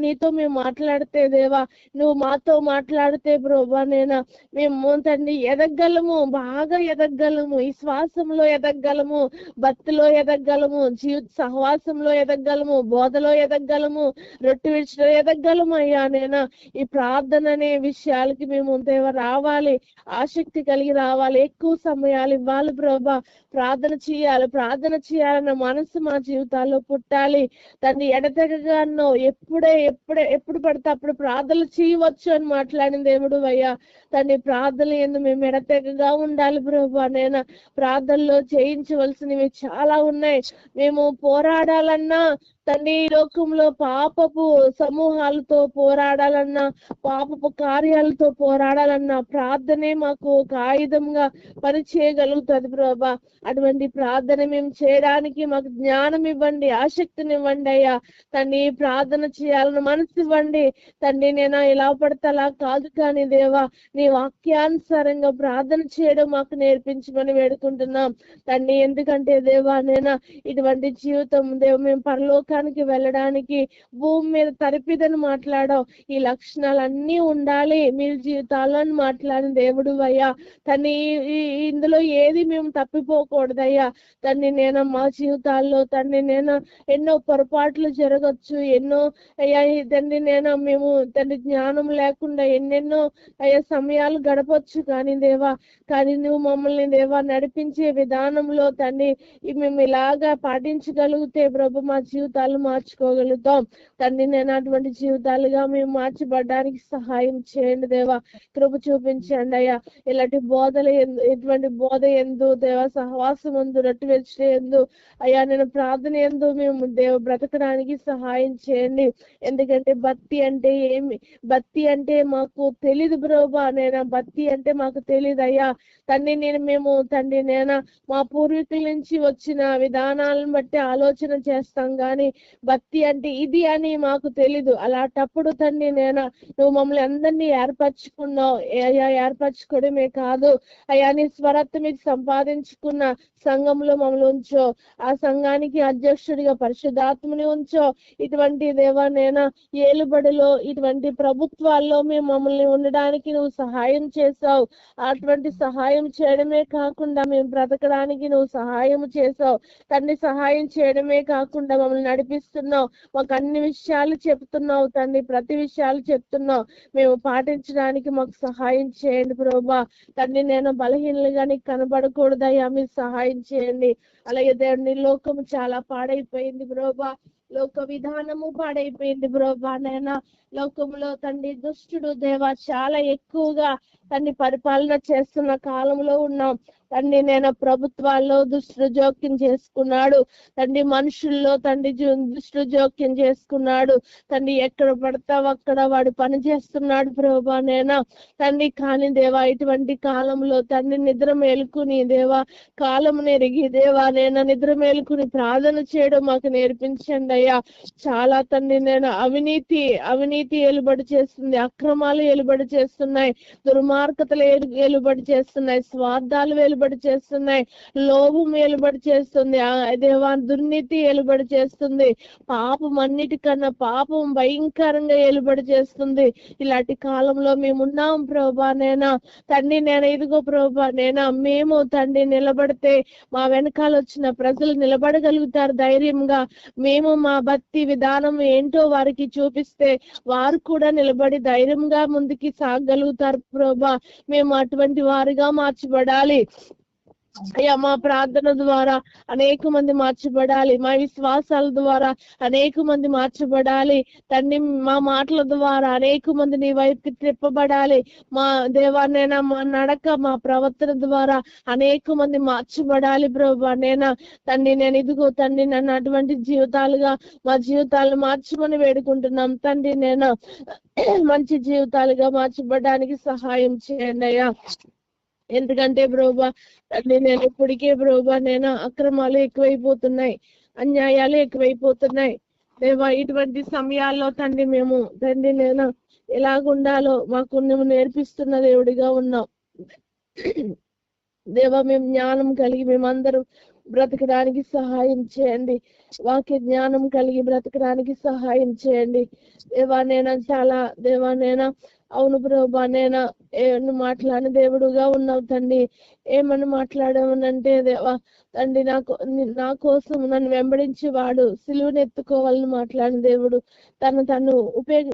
నీతో మేము మాట్లాడితే దేవా నువ్వు మాతో మాట్లాడితే ప్రభా మేము తండ్రి ఎదగలము, బాగా ఎదగలము, ఈ శ్వాసంలో ఎదగలము, భక్తిలో ఎదగలము, జీవిత సహవాసంలో ఎదగలము, బోధలో ఎదగలము, రొట్టె విడిచలో ఎదగలము. అయ్యా ఈ ప్రార్థన అనే విషయాలకి మేము దేవా రావాలి, ఆసక్తి కలిగి రావాలి, ఎక్కువ సమయాలు ఇవ్వాలి ప్రభా. ప్రార్థన చేయాలన్న మనసు మా జీవితాల్లో పుట్టాలి తండ్రి. ఎడతెగగా అన్నావు, ఎప్పుడు పడితే అప్పుడు ప్రార్థనలు చేయవచ్చు అని మాట్లాడిన దేవుడు అయ్యా తండ్రి. ప్రార్థనలు ఎందు మేము ఎడతెగగా ఉండాలి ప్రభా. ప్రార్థనలో చేయించవలసినవి చాలా ఉన్నాయి. మేము పోరాడాలన్నా తండ్రి, ఈ లోకంలో పాపపు సమూహాలతో పోరాడాలన్నా, పాపపు కార్యాలతో పోరాడాలన్నా ప్రార్థనే మాకు ఒక ఆయుధంగా పని చేయగలుగుతుంది ప్రభా. అటువంటి ప్రార్థన మేము చేయడానికి మాకు జ్ఞానం ఇవ్వండి, ఆసక్తిని ఇవ్వండి అయ్యా తండ్రి. ప్రార్థన చేయాలని మనసు ఇవ్వండి తండ్రి. ఎలా పడితే అలా కాదు కానీ దేవా నీ వాక్యానుసారంగా ప్రార్థన చేయడం మాకు నేర్పించమని వేడుకుంటున్నాం తండ్రి. ఎందుకంటే దేవా ఇటువంటి జీవితం మేము పరలోకానికి వెళ్ళడానికి భూమి మీద తరిపిదని మాట్లాడావు. ఈ లక్షణాలన్నీ ఉండాలి మీరు జీవితాల్లో అని మాట్లాడిన దేవుడు అయ్యా తండ్రి. ఇందులో ఏది మేము తప్పిపోకూడదయ్యా తండ్రి. మా జీవితాల్లో తండ్రి ఎన్నో పొరపాట్లు జరగచ్చు, ఎన్నో అయ్యా తండ్రి మేము తండ్రి జ్ఞానం లేకుండా ఎన్నెన్నో అయ్యా సమయాలు గడపచ్చు కానీ దేవా, కానీ నువ్వు మమ్మల్ని దేవా నడిపించే విధానంలో తండ్రి మేము ఇలాగా పాటించగలిగితే ప్రభు మా జీవితాలు మార్చుకోగలుగుతాం తండ్రి. అటువంటి జీవితాలుగా మేము మార్చబడడానికి సహాయం చేయండి దేవా, కృప చూపించండి అయ్యా. ఇలాంటి బోధలు ఎటువంటి బోధ ఎందు దేవా, సహవాసం ఎందు, రొట్టె విరుచుట ఎందు అయ్యా ప్రార్థన ఎందు మేము బ్రతకడానికి సహాయం చేయండి. ఎందుకంటే భక్తి అంటే ఏమి, భక్తి అంటే మాకు తెలీదు బ్రోబా. భక్తి అంటే మాకు తెలియదు అయ్యా తండ్రి. మేము తండ్రి మా పూర్వీకుల నుంచి వచ్చిన విధానాలను బట్టి ఆలోచన చేస్తాం గాని భక్తి అంటే ఇది అని మాకు తెలీదు. అలాంటప్పుడు తండ్రి నువ్వు మమ్మల్ని అందరినీ ఏర్పరచుకున్నావు. ఏర్పరచుకోవడమే కాదు అయ్యా నీ స్వరత్వం మీకు సంపాదించుకున్న సంఘంలో మమ్మల్ని ఉంచో, ఆ సంఘానికి అధ్యక్షుడిగా పరిశుద్ధాత్మని ఉంచో. ఇటువంటి దేవా ఏలుబడిలో ఇటువంటి ప్రభుత్వాల్లో మేము మమ్మల్ని ఉండడానికి నువ్వు సహాయం చేసావు. అటువంటి సహాయం చేయడమే కాకుండా మేము బ్రతకడానికి నువ్వు సహాయం చేసావు తండ్రి. సహాయం చేయడమే కాకుండా మమ్మల్ని నడిపిస్తున్నావు, మాకు అన్ని విషయాలు చెప్తున్నావు తండ్రి, ప్రతి విషయాలు చెప్తున్నావు. మేము పాటించడానికి మాకు సహాయం చేయండి ప్రభా. తండ్రి నేను బలహీనలుగా నీకు కనబడకూడదయ్యా, మీరు సహాయం చేయండి. అలాగే దేవుని లోకము చాలా పాడైపోయింది ప్రభా, లోక విధానము పాడైపోయింది ప్రభా. నైనా లోకములో తండ్రి దుష్టుడు దేవా చాలా ఎక్కువగా తండ్రి పరిపాలన చేస్తున్న కాలంలో ఉన్నాం తండ్రి. నేను ప్రభుత్వాల్లో దుష్టుడు జోక్యం చేసుకున్నాడు తండ్రి, మనుషుల్లో తండ్రి దుష్టుడు జోక్యం చేసుకున్నాడు తండ్రి. ఎక్కడ పడతావు అక్కడ వాడు పని చేస్తున్నాడు ప్రభా నేనా తండ్రి. కానీ దేవా ఇటువంటి కాలంలో తండ్రి నిద్ర మేలుకుని దేవా, కాలం నెరిగి దేవా నేను నిద్ర మేలుకుని ప్రార్థన చేయడం మాకు నేర్పించండి అయ్యా. చాలా తండ్రి నేను అవినీతి ఏలుబడి చేస్తుంది, అక్రమాలు ఏలుబడి చేస్తున్నాయి, దుర్మార్గతలు ఏలుబడి చేస్తున్నాయి, స్వార్థాలు వెలుబడి చేస్తున్నాయి, లోభం ఏలుబడి చేస్తుంది దేవా, దుర్నీతి ఏలుబడి చేస్తుంది, పాపం అన్నిటికన్నా పాపం భయంకరంగా ఏలుబడి చేస్తుంది. ఇలాంటి కాలంలో మేము ఉన్నాం ప్రభా నేనా తండ్రి. నేను ఇదిగో ప్రభా నేనా మేము తండ్రి నిలబడితే మా వెనకాల వచ్చిన ప్రజలు నిలబడగలుగుతారు ధైర్యంగా. మేము మా భక్తి విధానం ఏంటో వారికి చూపిస్తే వారు కూడా నిలబడి ధైర్యంగా ముందుకి సాగలుగుతారు ప్రభా. మేము అటువంటి వారిగా మార్చబడాలి అయ్యా. మా ప్రార్థన ద్వారా అనేక మంది మార్చబడాలి, మా విశ్వాసాల ద్వారా అనేక మంది మార్చబడాలి తండ్రి. మా మాటల ద్వారా అనేక మంది నీ వైపుకి తిప్పబడాలి. మా దేవానైనా మా నడక మా ప్రవర్తన ద్వారా అనేక మంది మార్చబడాలి ప్రభా నేనా తండ్రి. నేను ఇదిగో తండ్రి నన్ను అటువంటి జీవితాలుగా మా జీవితాలను మార్చమని వేడుకుంటున్నాం తండ్రి. నేను మంచి జీవితాలుగా మార్చబడడానికి సహాయం చేయండి అయ్యా. ఎందుకంటే బ్రోబా తండ్రి నేను ఇప్పటికే బ్రోబా నేను అక్రమాలు ఎక్కువైపోతున్నాయి, అన్యాయాలు ఎక్కువైపోతున్నాయి దేవా. ఇటువంటి సమయాల్లో తండ్రి మేము తండ్రి నేను ఎలాగుండాలో మాకు నువ్వు నేర్పిస్తున్న దేవుడిగా ఉన్నాం దేవా. మేము జ్ఞానం కలిగి మేమందరం బ్రతకడానికి సహాయం చేయండి, వాక్య జ్ఞానం కలిగి బ్రతకడానికి సహాయం చేయండి దేవా. నేను చాలా దేవా నేను అవును ప్రభా నేనా మాట్లాడిన దేవుడుగా ఉన్నావు తండ్రి. ఏమని మాట్లాడామనంటే దేవా తండ్రి నా కోసం నన్ను వెంబడించి వాడు సిలువను ఎత్తుకోవాలని మాట్లాడిన దేవుడు, తను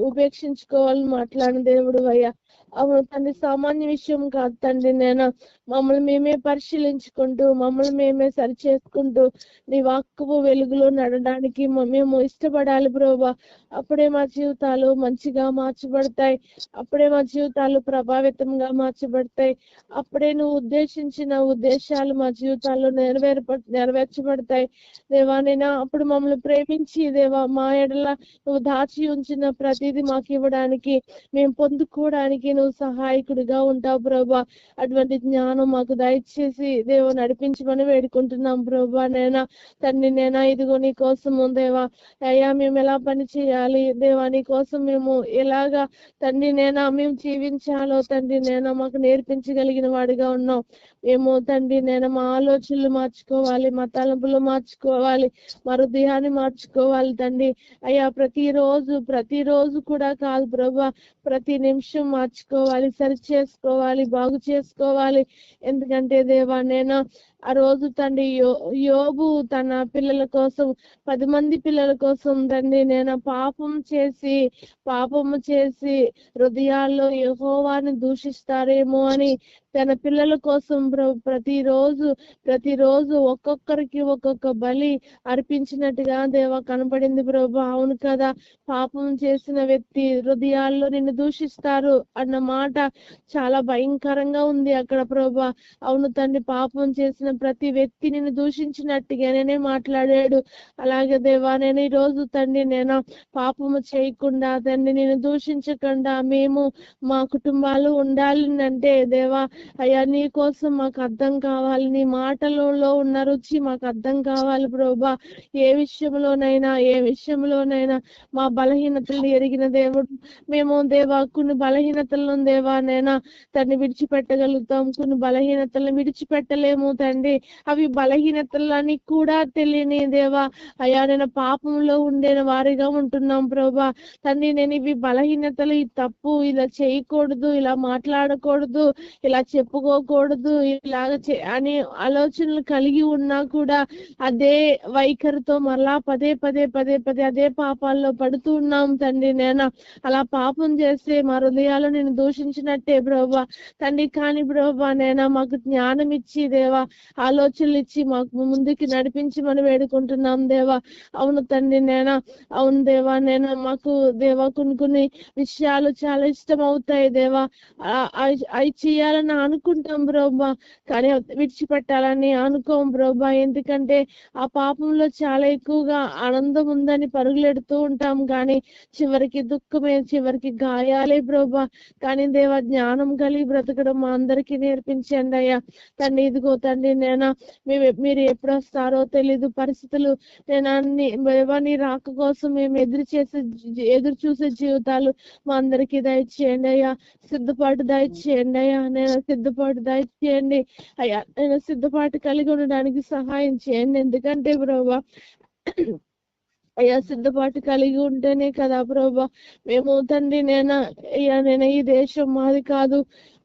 ఉపేక్షించుకోవాలని మాట్లాడిన దేవుడు అయ్యా. అవును తండ్రి, సామాన్య విషయం కాదు తండ్రి. నేను మమ్మల్ని మేమే పరిశీలించుకుంటూ మమ్మల్ని మేమే సరి చేసుకుంటూ నీ వాక్కు వెలుగులో నడడానికి మేము ఇష్టపడాలి ప్రభా. అప్పుడే మా జీవితాలు మంచిగా మార్చబడతాయి, అప్పుడే మా జీవితాలు ప్రభావితంగా మార్చబడతాయి, అప్పుడే నువ్వు ఉద్దేశించిన ఉద్దేశాలు మా జీవితాల్లో నెరవేర్చబడతాయి దేవా. నేను అప్పుడు మమ్మల్ని ప్రేమించి దేవా మా ఎడల నువ్వు దాచి ఉంచిన ప్రతిదీ మాకు ఇవ్వడానికి మేము పొందుకోవడానికి నువ్వు సహాయకుడిగా ఉంటావు ప్రభా. అటువంటి జ్ఞానం మాకు దయచేసి దేవా నడిపించమని వేడుకుంటున్నాం ప్రభా. నేనా తండ్రి నేనా ఇదిగో నీ కోసము దేవా అయ్యా మేము ఎలా పని చేయాలి దేవా, నీ కోసం మేము ఎలాగా తండ్రి నేనా మేము జీవించాలో తండ్రి నేనా మాకు నేర్పించగలిగిన వాడిగా ఉన్నాం మేము తండ్రి. నేను మా ఆలోచనలు మార్చుకోవాలి, మా తలంపులు మార్చుకోవాలి, మా హృదయాన్ని మార్చుకోవాలి తండ్రి అయ్యా. ప్రతిరోజు కూడా కాదు ప్రభా, ప్రతి నిమిషం మార్చుకోవాలి, సరి చేసుకోవాలి, బాగు చేసుకోవాలి. ఎందుకంటే దేవా నేను ఆ రోజు తండ్రి యోబు తన పిల్లల కోసం 10 మంది పిల్లల కోసం తండ్రి నేను పాపము చేసి హృదయాల్లో యెహోవాని దూషిస్తారేమో అని తన పిల్లల కోసం ప్రతిరోజు ఒక్కొక్కరికి ఒక్కొక్క బలి అర్పించినట్టుగా దేవా కనపడింది ప్రభా. అవును కదా, పాపం చేసిన వ్యక్తి హృదయాల్లో నిన్ను దూషిస్తారు అన్న మాట చాలా భయంకరంగా ఉంది అక్కడ ప్రభా. అవును తండ్రి, పాపం చేసిన ప్రతి వ్యక్తి నిన్ను దూషించినట్టుగానే మాట్లాడాడు. అలాగే దేవా నేను ఈ రోజు తండ్రి నేను పాపము చేయకుండా తండ్రి నేను దూషించకుండా మేము మా కుటుంబాలు ఉండాలి అంటే దేవా అయ్యా నీ కోసం మాకు అర్థం కావాలి, నీ మాటలలో ఉన్న రుచి మాకు అర్థం కావాలి ప్రభా. ఏ విషయంలోనైనా మా బలహీనతలు ఎరిగిన దేవుడు మేము దేవా. కొన్ని బలహీనతలను దేవా నైనా తండ్రి విడిచిపెట్టగలుగుతాం, కొన్ని బలహీనతలను విడిచిపెట్టలేము తండ్రి. తండ్రి అవి బలహీనతలని కూడా తెలియని దేవా అయ్యా నేను పాపంలో ఉండే వారిగా ఉంటున్నాం ప్రభా. తండ్రి నేను ఇవి బలహీనతలు, ఈ తప్పు ఇలా చేయకూడదు, ఇలా మాట్లాడకూడదు, ఇలా చెప్పుకోకూడదు, ఇలాగ అని ఆలోచనలు కలిగి ఉన్నా కూడా అదే వైఖరితో మరలా పదే పదే పదే పదే అదే పాపాల్లో పడుతూ ఉన్నాం తండ్రి. నేను అలా పాపం చేస్తే మా హృదయాలు నేను దూషించినట్టే ప్రభా తండ్రి. కానీ ప్రభా నేను మాకు జ్ఞానం ఇచ్చి దేవా, ఆలోచనలు ఇచ్చి మాకు ముందుకి నడిపించి మనం వేడుకుంటున్నాం దేవా. అవును తండ్రి నేను, అవును దేవా నేను మాకు దేవా కొన్ని విషయాలు చాలా ఇష్టం అవుతాయి దేవా, అవి చేయాలని అనుకుంటాం బ్రోబా, కానీ విడిచిపెట్టాలని అనుకోం బ్రోబా. ఎందుకంటే ఆ పాపంలో చాలా ఎక్కువగా ఆనందం ఉందని పరుగులెడుతూ ఉంటాం, కానీ చివరికి దుఃఖమే, చివరికి గాయాలే బ్రోబా. కానీ దేవా జ్ఞానం కలిగి బ్రతకడం మా అందరికీ నేర్పించండి అయ్యా తండ్రి. ఇదిగో తండ్రి నేను మీరు ఎప్పుడు వస్తారో తెలీదు, పరిస్థితులు నేను నీ రాక కోసం మేము ఎదురు చూసే జీవితాలు మా అందరికీ దయచేయండి అయ్యా. సిద్ధపాటు దయచేయండి అయ్యా, నేను సిద్ధపాటు దయచేయండి అయ్యా, నేను సిద్ధపాటు కలిగి ఉండడానికి సహాయం చేయండి. ఎందుకంటే ప్రభా అయ్యా సిద్ధపాటు కలిగి ఉంటేనే కదా ప్రభా మేము తండ్రి నేను అయ్యా నేను ఈ దేశం మాది కాదు,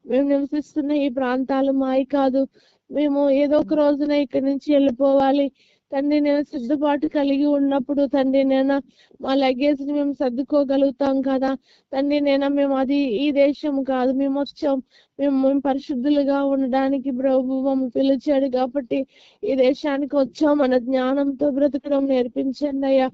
మేము నివసిస్తున్న ఈ ప్రాంతాలు మావి కాదు, మేము ఏదో ఒక రోజున ఇక్కడి నుంచి వెళ్ళిపోవాలి తండ్రి. నేను సిద్ధపాటు కలిగి ఉన్నప్పుడు తండ్రి నేను మా లగేజ్ ని మేము సర్దుకోగలుగుతాం కదా తండ్రి. మేము అది ఈ దేశం కాదు, మేము వచ్చాం, మేము పరిశుద్ధులుగా ఉండడానికి ప్రభు మమ్మల్ని పిలిచాడు కాబట్టి ఈ దేశానికి వచ్చాం. మన జ్ఞానంతో బ్రతకడం నేర్పించండి అయ్యా.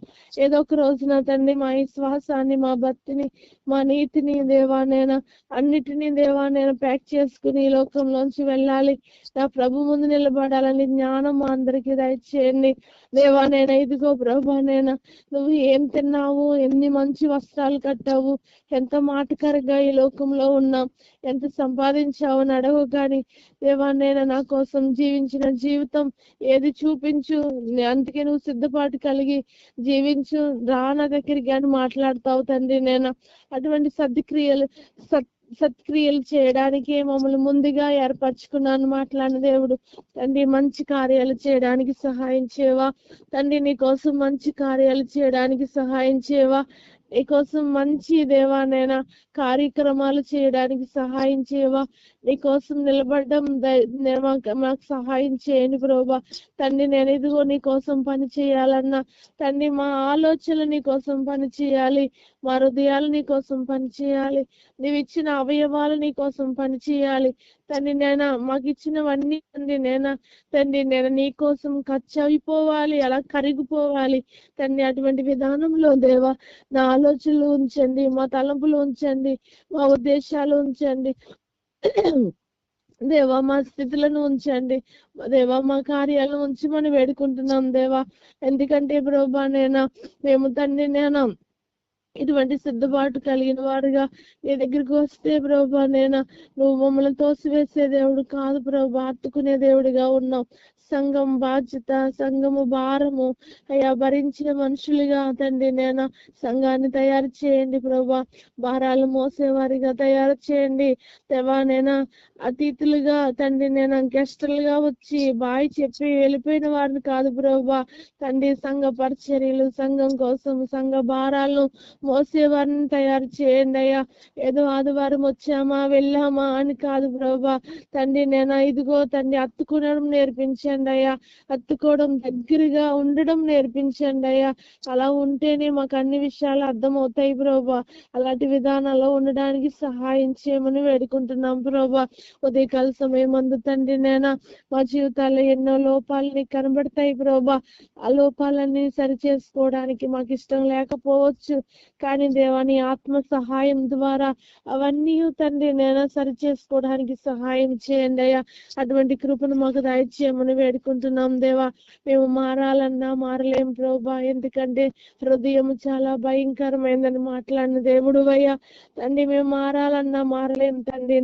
ఏదో ఒక రోజున తండ్రి మా విశ్వాసాన్ని, మా భక్తిని, మా నీతిని దేవా నేను అన్నిటినీ దేవా నేను ప్యాక్ చేసుకుని ఈ లోకంలోంచి వెళ్ళాలి, నా ప్రభు ముందు నిలబడాలని జ్ఞానం మా అందరికీ దయచేయండి దేవా. నేను ఇదిగో ప్రభా నేను నువ్వు ఏం తిన్నావు, ఎన్ని మంచి వస్త్రాలు కట్టావు, ఎంత మాటకరంగా ఈ లోకంలో ఉన్నాం, ఎంత సంపాదించావు అని అడవు, కానీ దేవా నేను నా కోసం జీవించిన జీవితం ఏది చూపించు, అందుకే నువ్వు సిద్ధపాటు కలిగి జీవించు, రా నా దగ్గరికి అని మాట్లాడతావు తండ్రి. నేను అటువంటి సత్క్రియలు చేయడానికి మమ్మల్ని ముందుగా ఏర్పరచుకున్నాను మాట్లాడిన దేవుడు తండ్రి. మంచి కార్యాలు చేయడానికి సహాయం చేయవా తండ్రి, నీ కోసం మంచి కార్యాలు చేయడానికి సహాయం చేయవా, నీకోసం మంచి దేవా నేను కార్యక్రమాలు చేయడానికి సహాయం చేయవా, నీకోసం నిలబడడం మాకు సహాయం చేయండి ప్రభా తండ్రి. నేను ఇదిగో నీ కోసం పని చేయాలన్నా తండ్రి, మా ఆలోచనలు నీ కోసం పని చేయాలి, మా హృదయాలు నీ కోసం పని చేయాలి, నీవు ఇచ్చిన అవయవాలు నీ కోసం పని చేయాలి తండ్రి. మాకు ఇచ్చినవన్నీ తండ్రి నేను నీ కోసం ఖర్చు అయిపోవాలి, అలా కరిగిపోవాలి తండ్రి. అటువంటి విధానంలో దేవా నా ఆలోచనలు ఉంచండి, మా తలంపులు ఉంచండి, మా ఉద్దేశాలు ఉంచండి దేవా, మా స్థితులను ఉంచండి దేవా, మా కార్యాలను ఉంచి మనం వేడుకుంటున్నాం దేవా. ఎందుకంటే ప్రభా మేము తండ్రి ఇటువంటి సిద్ధపాటు కలిగిన వాడుగా నీ దగ్గరికి వస్తే ప్రభా నువ్వు మమ్మల్ని తోసివేసే దేవుడు కాదు ప్రభా, హత్తుకునే దేవుడిగా ఉన్నావు. సంఘం బాధ్యత, సంఘము భారము అయ్యా భరించిన మనుషులుగా తండ్రి సంఘాన్ని తయారు చేయండి ప్రభా, భారాలు మోసేవారిగా తయారు చేయండి దేవా. అతిథులుగా తండ్రి గెస్టులుగా వచ్చి బాయ్ చెప్పి వెళ్ళిపోయిన వారిని కాదు ప్రభా తండ్రి, సంఘ పరిచర్యలు, సంఘం కోసం సంఘ భారాలను మోసేవారిని తయారు చేయండి అయ్యా. ఏదో ఆదివారం వచ్చామా వెళ్ళామా అని కాదు ప్రభా తండ్రి. ఇదిగో తండ్రి హత్తుకోవడం నేర్పించండి అయ్యా, హత్తుకోవడం దగ్గరగా ఉండడం నేర్పించండి అయ్యా. అలా ఉంటేనే మాకు అన్ని విషయాలు అర్థమవుతాయి ప్రభా. అలాంటి విధానాల్లో ఉండడానికి సహాయం చేయమని వేడుకుంటున్నాం ప్రభా. ఉదయకాల సమయం అందు తండ్రి మా జీవితాల్లో ఎన్నో లోపాలని కనబడతాయి ప్రభా. ఆ లోపాలన్నీ సరి చేసుకోవడానికి మాకు ఇష్టం లేకపోవచ్చు, కానీ దేవాని ఆత్మ సహాయం ద్వారా అవన్నీ తండ్రి సరి చేసుకోవడానికి సహాయం చేయండి అయ్యా. అటువంటి కృపను మాకు దయచేయమని వేడుకుంటున్నాం దేవా. మేము మారాలన్నా మారలేం ప్రభా, ఎందుకంటే హృదయం చాలా భయంకరమైందని మాట్లాడిన దేవుడు అయ్యా తండ్రి. మేము మారాలన్నా మారలేం తండ్రి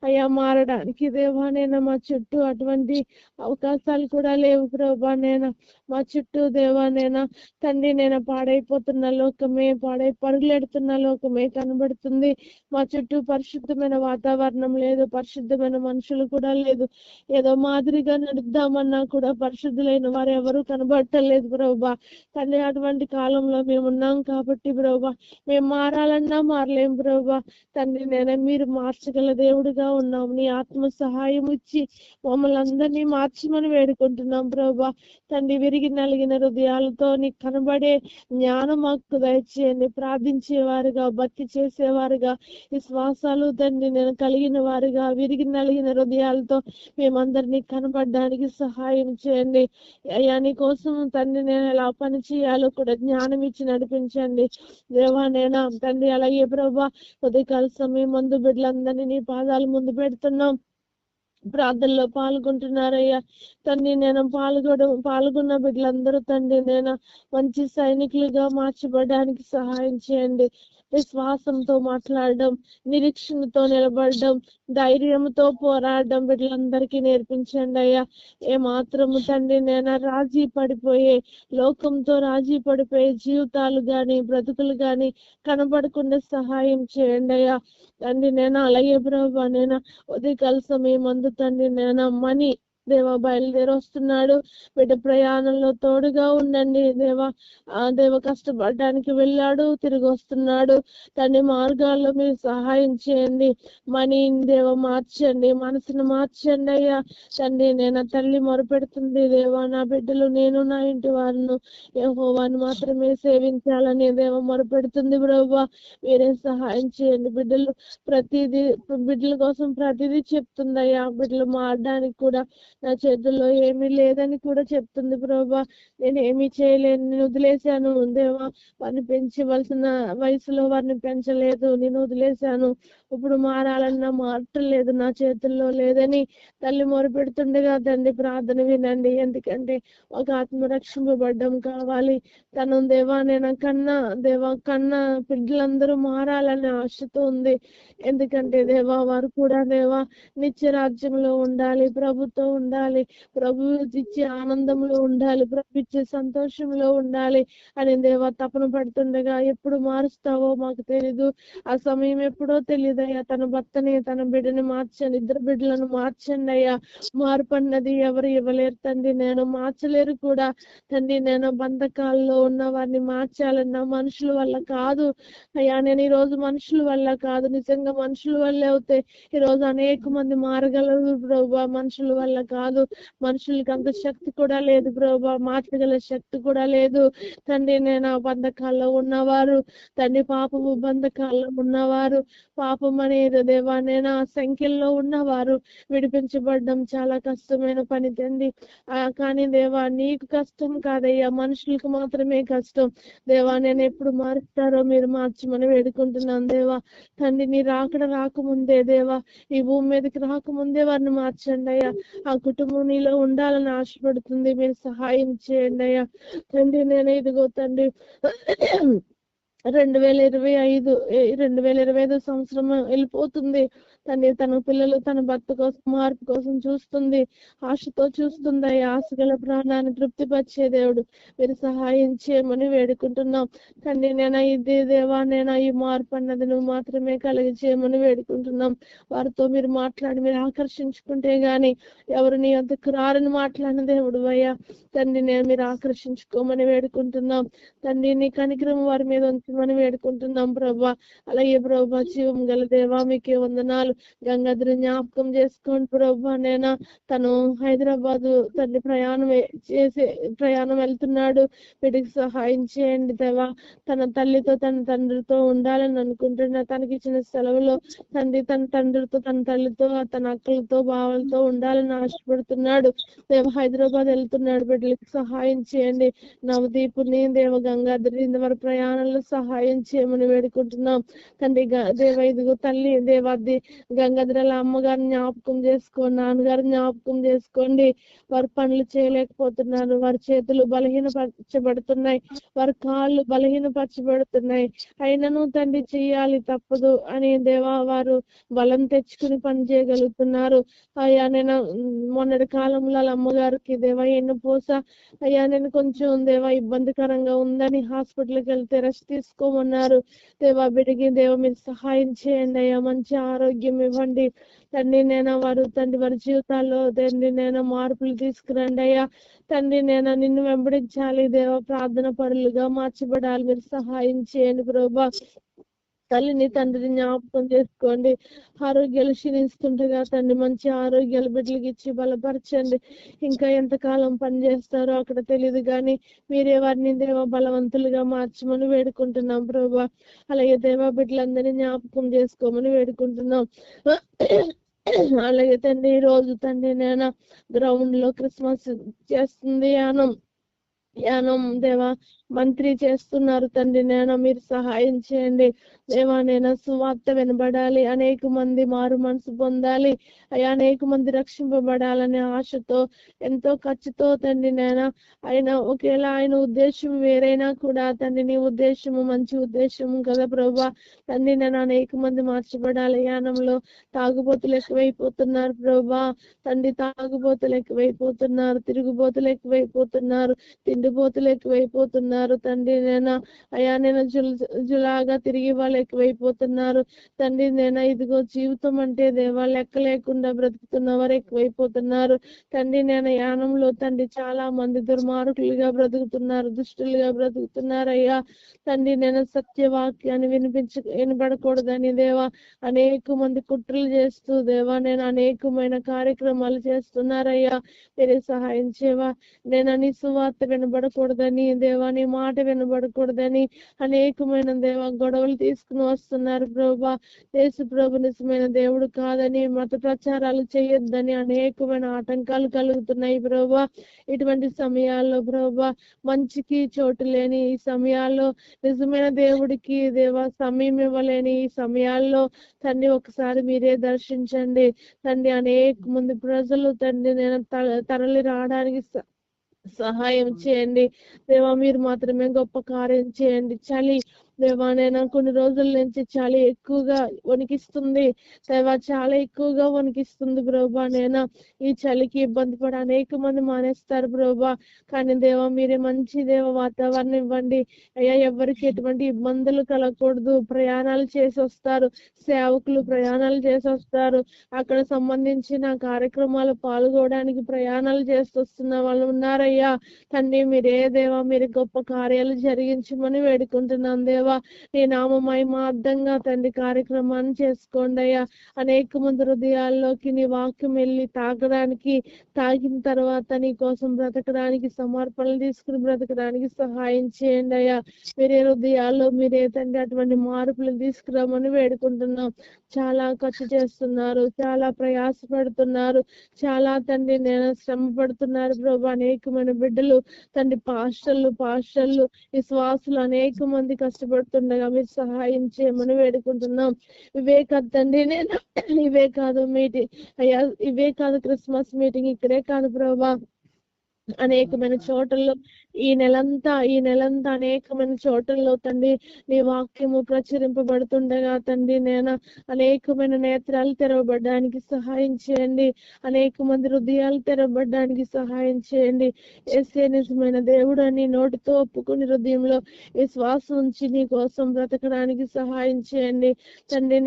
అయ్యా. మారడానికి దేవా మా చుట్టూ అటువంటి అవకాశాలు కూడా లేవు ప్రభా. మా చుట్టూ దేవా తండ్రి పాడైపోతున్న లోకమే, పరుగులెడుతున్న లోకమే కనబడుతుంది. మా చుట్టూ పరిశుద్ధమైన వాతావరణం లేదు, పరిశుద్ధమైన మనుషులు కూడా లేదు. ఏదో మాదిరిగా నడుద్దాం వెళ్దామన్నా కూడా పరిశుద్ధులైన వారు ఎవరు కనబడటలేదు ప్రభా. తండ్రి అటువంటి కాలంలో మేము ఉన్నాం కాబట్టి ప్రభా, మేము మారాలన్నా మారలేం ప్రభా. తండ్రి నేను మీరు మార్చగల దేవుడిగా ఉన్నాం. నీ ఆత్మ సహాయం ఇచ్చి మమ్మల్ని అందరినీ మార్చమని వేడుకుంటున్నాం ప్రభా. తండ్రి విరిగి నలిగిన హృదయాలతో నీకు కనబడే జ్ఞానం మాకు దయచేయండి. ప్రార్థించేవారుగా, భక్తి చేసేవారుగా, విశ్వాసాలు తండ్రి నేను కలిగిన వారుగా, విరిగి నలిగిన హృదయాలతో మేమందరినీ కనబడడానికి సహాయం చేయండి అయ్యా. నీ కోసం తండ్రి నేను ఎలా పని చేయాలో కూడా జ్ఞానం ఇచ్చి నడిపించండి దేవా. నేను తండ్రి అలాగే ప్రభా ఉదయకాల సమయం ముందు బిడ్డలందరినీ నీ పాదాల ముందు పెడుతున్నాం. ప్రార్థనలో పాల్గొంటున్నారయ్యా తండ్రి. నేను పాల్గొన్న బిడ్డలందరూ తండ్రి నేను మంచి సైనికులుగా మార్చబడడానికి సహాయం చేయండి. విశ్వాసంతో మాట్లాడడం, నిరీక్షణతో నిలబడడం, ధైర్యంతో పోరాడడం బిడ్డలందరికీ నేర్పించండి అయ్యా. ఏ మాత్రము తండ్రి నేను రాజీ పడిపోయే, లోకంతో రాజీ పడిపోయే జీవితాలు గాని బ్రతుకులు గాని కనబడకుండా సహాయం చేయండి అయ్యా తండ్రి. నేను అలాగే ప్రభా నేను ఉదయకాల సమయం అందు తండ్రి నేను మనీ దేవా బయలుదేరి వస్తున్నాడు. బిడ్డ ప్రయాణంలో తోడుగా ఉండండి దేవా. దేవ కష్టపడడానికి వెళ్ళాడు, తిరిగి వస్తున్నాడు తండ్రి. మార్గాల్లో మీరు సహాయం చేయండి. మనీ దేవ మార్చండి, మనసును మార్చండి అయ్యా తండ్రి. నేను తల్లి మొరపెడుతుంది దేవా, నా బిడ్డలు నేను నా ఇంటి వారిను యెహోవాను మాత్రమే సేవించాలని దేవ మొరపెడుతుంది ప్రభా. మీరే సహాయం చేయండి. బిడ్డల కోసం ప్రతిదీ చెప్తుందయ్యా. బిడ్డలు మారడానికి కూడా నా చేతుల్లో ఏమీ లేదని కూడా చెప్తుంది ప్రభా. నేను ఏమీ చేయలేను, నేను వదిలేశాను దేవా. వారిని పెంచవలసిన వయసులో వారిని పెంచలేదు, నేను వదిలేశాను. ఇప్పుడు మారాలన్నా మారట్లేదు, నా చేతుల్లో లేదని తల్లి మొరపెడుతుండగా తండ్రి ప్రార్థన వినండి. ఎందుకంటే ఒక ఆత్మ రక్షింపబడ్డం కావాలి. తను దేవా నేను కన్నా బిడ్డలందరూ మారాలనే ఆశతో ఉంది. ఎందుకంటే దేవా వారు కూడా దేవా నిత్య రాజ్యంలో ఉండాలి, ప్రభుతో ఉండాలి, ప్రభు ఇచ్చే ఆనందంలో ఉండాలి, ప్రభు ఇచ్చే సంతోషంలో ఉండాలి అని దేవా తపన పడుతుండగా ఎప్పుడు మారుస్తావో మాకు తెలీదు. ఆ సమయం ఎప్పుడో తెలియదయ్యా. తన భర్తని తన బిడ్డని మార్చండి, ఇద్దరు బిడ్డలను మార్చండి అయ్యా. మార్పు అన్నది ఎవరు ఇవ్వలేరు తండ్రి, నేను మార్చలేరు కూడా తండ్రి. నేను బంధకాల్లో ఉన్న వారిని మార్చాలన్నా మనుషుల వల్ల కాదు అయ్యా. నేను ఈ రోజు మనుషుల వల్ల కాదు, నిజంగా మనుషుల వల్లే అవుతాయి ఈ రోజు అనేక మంది మారగలరు ప్రభా. మనుషుల వల్ల కాదు, మనుషులకి అంత శక్తి కూడా లేదు ప్రభా, మార్చగల శక్తి కూడా లేదు తండ్రి. నేను ఆ బంధకాల్లో ఉన్నవారు తండ్రి, పాపము బంధకాల్లో ఉన్నవారు, పాపం అనేది దేవా నేను ఆ సంఖ్యల్లో ఉన్నవారు విడిపించబడడం చాలా కష్టమైన పని తండ్రి. కానీ దేవా నీకు కష్టం కాదయ్యా, మనుషులకు మాత్రమే కష్టం దేవా. నేను ఎప్పుడు మారుస్తారో మీరు మార్చమని వేడుకుంటున్నాను దేవా తండ్రి. నీ రాకముందే దేవా, ఈ భూమి మీదకి రాకముందే వారిని మార్చండి అయ్యా. ఆ కుటుంబం నీలో ఉండాలని ఆశపడుతుంది, మీరు సహాయం చేయండి అయ్యా తండ్రి. నేను ఇదిగో తండ్రి 2025 సంవత్సరం వెళ్ళిపోతుంది తండ్రి. తన పిల్లలు తన భర్త కోసం మార్పు కోసం చూస్తుంది, ఆశతో చూస్తుంది. ఆశ గల ప్రాణాన్ని తృప్తిపరిచే దేవుడు మీరు సహాయం చేయమని వేడుకుంటున్నాం తండ్రి. నేను ఇది దేవా నేను ఈ మార్పు అన్నది నువ్వు మాత్రమే కలిగి చేయమని వేడుకుంటున్నాం. వారితో మీరు మాట్లాడి మీరు ఆకర్షించుకుంటే గాని ఎవరు నీ అంతకు రారని మాట్లాడిన దేవుడు అయ్యా తండ్రి. నేను మీరు ఆకర్షించుకోమని వేడుకుంటున్నాం తండ్రి. నీ కనికరం వారి మీద ఉంచమని వేడుకుంటున్నాం ప్రభా. అలాగే ప్రభా జీవం గల దేవా మీకే వందనాలు. గంగాధరి జ్ఞాపకం చేసుకోండి ప్రభా. నేను తను హైదరాబాద్ తండ్రి ప్రయాణం వెళ్తున్నాడు, వీటికి సహాయం చేయండి దేవా. తన తల్లితో తన తండ్రితో ఉండాలని అనుకుంటున్నా. తనకి ఇచ్చిన సెలవులో తండ్రి తన తండ్రితో తన తల్లితో తన అక్కలతో బావలతో ఉండాలని ఆశపడుతున్నాడు దేవ. హైదరాబాద్ వెళ్తున్నాడు, బిడ్డలకి సహాయం చేయండి. నవదీపుని దేవ గంగాధరి వారి ప్రయాణంలో సహాయం చేయమని వేడుకుంటున్నాం తండ్రి. దేవ ఇదిగో తల్లి దేవాది గంగాధరల అమ్మగారిని జ్ఞాపకం చేసుకోండి, నాన్నగారిని జ్ఞాపకం చేసుకోండి. వారు పనులు చేయలేకపోతున్నారు, వారి చేతులు బలహీనపరచబడుతున్నాయి, వారి కాళ్ళు బలహీనపరచబడుతున్నాయి. అయినను తండ్రి చెయ్యాలి తప్పదు అని దేవా వారు బలం తెచ్చుకుని పని చేయగలుగుతున్నారు అయ్యా. నేను మొన్నటి కాలంలో వాళ్ళ అమ్మగారికి దేవా ఎన్నుపోస అయ్యా నేను కొంచెం దేవా ఇబ్బందికరంగా ఉందని హాస్పిటల్కి వెళ్తే రెస్ట్ చేసుకోమన్నారు. దేవా బిడ్డకి మీరు సహాయం చేయండి అయ్యా, మంచి ఆరోగ్యం ఇవ్వండి తండ్రి. నేను వారి జీవితాల్లో తండ్రి మార్పులు తీసుకురండి అయ్యా. తండ్రి నిన్ను వెంబడించాలి దేవా, ప్రార్థన పరులుగా మార్చబడాలి. మీరు సహాయం చేయండి ప్రభా. తల్లిని తండ్రిని జ్ఞాపకం చేసుకోండి. ఆరోగ్యాలు క్షీణిస్తుండగా తండ్రి మంచి ఆరోగ్యాలు బిడ్డలకి ఇచ్చి బలపరచండి. ఇంకా ఎంతకాలం పని చేస్తారో అక్కడ తెలియదు కానీ మీరే వారిని బలవంతులుగా మార్చమని వేడుకుంటున్నాం ప్రభా. అలాగే బిడ్డలందరినీ జ్ఞాపకం చేసుకోమని వేడుకుంటున్నాం. అలాగే తండ్రి ఈ రోజు తండ్రి గ్రౌండ్ లో క్రిస్మస్ చేస్తుంది యానం మంత్రి చేస్తున్నారు తండ్రి. మీరు సహాయం చేయండి దేవా. సువార్త వినబడాలి, అనేక మంది మారు మనసు పొందాలి అయ్యా, అనేక మంది రక్షింపబడాలనే ఆశతో ఎంతో ఖర్చుతో తండ్రి ఒకేలా ఆయన ఉద్దేశం వేరైనా కూడా తండ్రి నీ ఉద్దేశము మంచి ఉద్దేశము కదా ప్రభా. తండ్రి అనేక మంది మార్చబడాలి. యానంలో తాగుబోతులు ఎక్కువైపోతున్నారు ప్రభా. తండ్రి తాగుబోతులు ఎక్కువైపోతున్నారు, తిరుగుబోతులు ఎక్కువైపోతున్నారు, తిండిబోతులు ఎక్కువైపోతున్నారు తండ్రి. అయ్యా జులాగా తిరిగి వాళ్ళు ఎక్కువైపోతున్నారు తండ్రి. ఇదిగో జీవితం అంటే దేవా లెక్క లేకుండా బ్రతుకుతున్న వారు ఎక్కువైపోతున్నారు తండ్రి. యానంలో తండ్రి చాలా మంది దుర్మార్గులుగా బ్రతుకుతున్నారు, దుష్టులుగా బ్రతుకుతున్నారు అయ్యా. తండ్రి సత్యవాక్యాన్ని వినబడకూడదని దేవా అనేక మంది కుట్రలు చేస్తూ దేవా అనేకమైన కార్యక్రమాలు చేస్తున్నారయ్యా. మీరే సహాయం చేయవా. నీ సువార్త వినబడకూడదని దేవా, నీ మాట వినబడకూడదని అనేకమైన గొడవలు తీసుకుని వస్తున్నారు ప్రభా. యేసు ప్రభు నిజమైన దేవుడు కాదని, మత ప్రచారాలు చేయొద్దని అనేకమైన ఆటంకాలు కలుగుతున్నాయి ప్రభా. ఇటువంటి సమయాల్లో ప్రభా మంచికి చోటు లేని ఈ సమయాల్లో, నిజమైన దేవుడికి సమయం ఇవ్వలేని ఈ సమయాల్లో తండ్రి ఒకసారి మీరే దర్శించండి తండ్రి. అనేక మంది ప్రజలు తండ్రి తరలి రావడానికి సహాయం చేయండి దేవా. మీరు మాత్రమే గొప్ప కార్యం చేయండి. చలి దేవా కొన్ని రోజుల నుంచి చాలా ఎక్కువగా వణికిస్తుంది దేవా, చాలా ఎక్కువగా వణికిస్తుంది ప్రభా. ఈ చలికి ఇబ్బంది పడి అనేక మంది మానేస్తారు ప్రభా. కానీ దేవా మీరే మంచి వాతావరణం ఇవ్వండి అయ్యా. ఎవరికి ఎటువంటి ఇబ్బందులు కలగకూడదు. ప్రయాణాలు చేసి వస్తారు సేవకులు, ప్రయాణాలు చేసి వస్తారు, అక్కడ సంబంధించిన కార్యక్రమాలు పాల్గొనడానికి ప్రయాణాలు చేసి వస్తున్న వాళ్ళు ఉన్నారయ్యా. తండ్రి మీరే దేవా, మీరు గొప్ప కార్యాలు జరిగించమని వేడుకుంటున్నాం దేవా. నీ నామమహిమార్థంగా తండ్రి కార్యక్రమాన్ని చేసుకోండి అయ్యా. అనేక మంది హృదయాల్లోకి నీ వాక్యం వెళ్ళి తాగడానికి, తాగిన తర్వాత నీ కోసం బ్రతకడానికి, సమర్పణలు తీసుకుని బ్రతకడానికి సహాయం చేయండి అయ్యా. మీరే హృదయాల్లో మీరే తండ్రి అటువంటి మార్పులు తీసుకురామని వేడుకుంటున్నాం. చాలా ఖర్చు చేస్తున్నారు, చాలా ప్రయాసపడుతున్నారు, చాలా తండ్రి శ్రమ పడుతున్నారు ప్రభు. అనేకమైన బిడ్డలు తండ్రి పాస్టర్లు విశ్వాసులు అనేక మంది కష్టపడుతుండగా మీరు సహాయం చేయమని వేడుకుంటున్నాం. ఇవే కాదు తండ్రి ఇవే కాదు మీటింగ్ అయ్యా, ఇవే కాదు క్రిస్మస్ మీటింగ్ ఇక్కడే కాదు ప్రభా. అనేకమైన చోట్లలో ఈ నెలంతా అనేకమైన చోట్లలో తండ్రి నీ వాక్యము ప్రచురింపబడుతుండగా తండ్రి అనేకమైన నేత్రాలు తెరవబడడానికి సహాయం చేయండి. అనేక మంది హృదయాలు తెరవబడడానికి సహాయం చేయండి. యేసే నిజమైన దేవుడు అని నోటితో ఒప్పుకుని హృదయంలో విశ్వాసం ఉంచి నీ కోసం బ్రతకడానికి సహాయం చేయండి తండ్రి.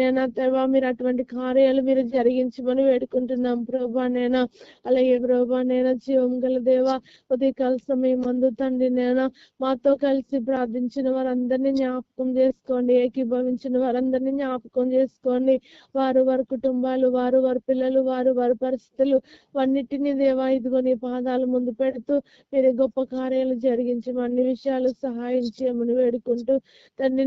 మీరు అటువంటి కార్యాలు మీరు జరిగించమని వేడుకుంటున్నాం ప్రభా. అలాగే ప్రభా జీవం గల దేవ ఉదయకాల సమయం మందు తండ్రి మాతో కలిసి ప్రార్థించిన వారందరినీ జ్ఞాపకం చేసుకోండి. ఏకీభవించిన వారందరినీ జ్ఞాపకం చేసుకోండి. వారి కుటుంబాలు, వారి పిల్లలు, వారి పరిస్థితులు అన్నిటినీ దేవా ఇదిగో నీ పాదాల ముందు పెడుతూ మీరు గొప్ప కార్యాలు జరిగించమని అన్ని విషయాలు సహాయం చేయమని వేడుకుంటూ తండ్రి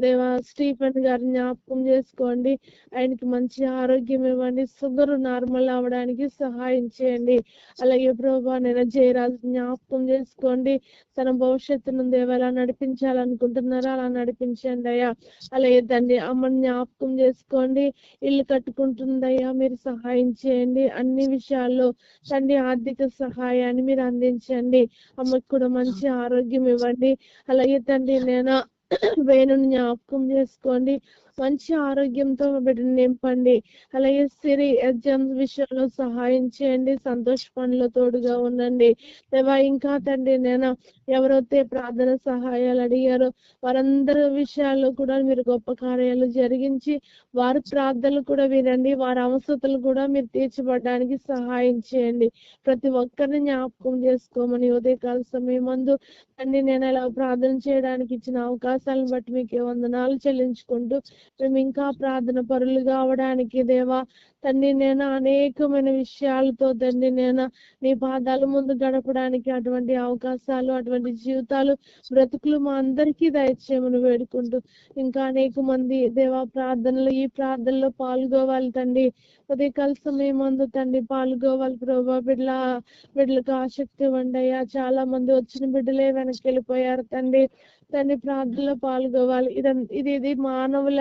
దేవా స్టీఫెన్ గారిని జ్ఞాపకం చేసుకోండి. ఆయనకి మంచి ఆరోగ్యం ఇవ్వండి, షుగర్ నార్మల్ అవడానికి సహాయం చేయండి. అలాగే ప్రభా జయరాజు జ్ఞాపకం చేసుకోండి. తన భవిష్యత్తును దేవా ఎలా నడిపించాలనుకుంటున్నారో అలా నడిపించండి అయ్యా. అలాగే తండ్రి అమ్మని జ్ఞాపకం చేసుకోండి. ఇల్లు కట్టుకుంటుందయ్యా, మీరు సహాయం చేయండి. అన్ని విషయాల్లో తండ్రి ఆర్థిక సహాయాన్ని మీరు అందించండి. అమ్మకి కూడా మంచి ఆరోగ్యం ఇవ్వండి. అలాగే తండ్రి వేణుని జ్ఞాపకం చేసుకోండి. మంచి ఆరోగ్యంతో బిడ్డను నింపండి. అలాగే సిరి ఎగ్జామ్స్ విషయంలో సహాయం చేయండి. సంతోష్ పనులు తోడుగా ఉండండి దేవా. ఇంకా తండ్రి నేను ఎవరైతే ప్రార్థన సహాయాలు అడిగారో వారందరి విషయాల్లో కూడా మీరు గొప్ప కార్యాలు జరిగించి వారి ప్రార్థనలు కూడా వినండి. వారి అవసరతలు కూడా మీరు తీర్చబడడానికి సహాయం చేయండి. ప్రతి ఒక్కరిని జ్ఞాపకం చేసుకోమని ఉదయకాల సమయం మందు తండ్రి నేను ఇలా ప్రార్థన చేయడానికి ఇచ్చిన అవకాశాలను బట్టి మీకు వందనాలు చెల్లించుకుంటూ మేము ఇంకా ప్రార్థన పరులుగా అవడానికి దేవా తండ్రి నేను అనేకమైన విషయాలతో తండ్రి నేను నీ పాదాల ముందు గడపడానికి అటువంటి అవకాశాలు అటువంటి జీవితాలు బ్రతుకులు మా అందరికీ దయచేయమని వేడుకుంటూ ఇంకా అనేక మంది దేవా ప్రార్థనలు ఈ ప్రార్థనలో పాల్గొవాలి తండ్రి. ఉదయకాల సమయం మందు తండ్రి పాల్గొవాలి ప్రభా. బిడ్డలకు ఆసక్తి ఇవ్వండి. చాలా మంది వచ్చిన బిడ్డలే వెనక్కి వెళ్ళిపోయారు తండ్రి. ప్రార్థనలో పాల్గొవాలి. ఇది మానవుల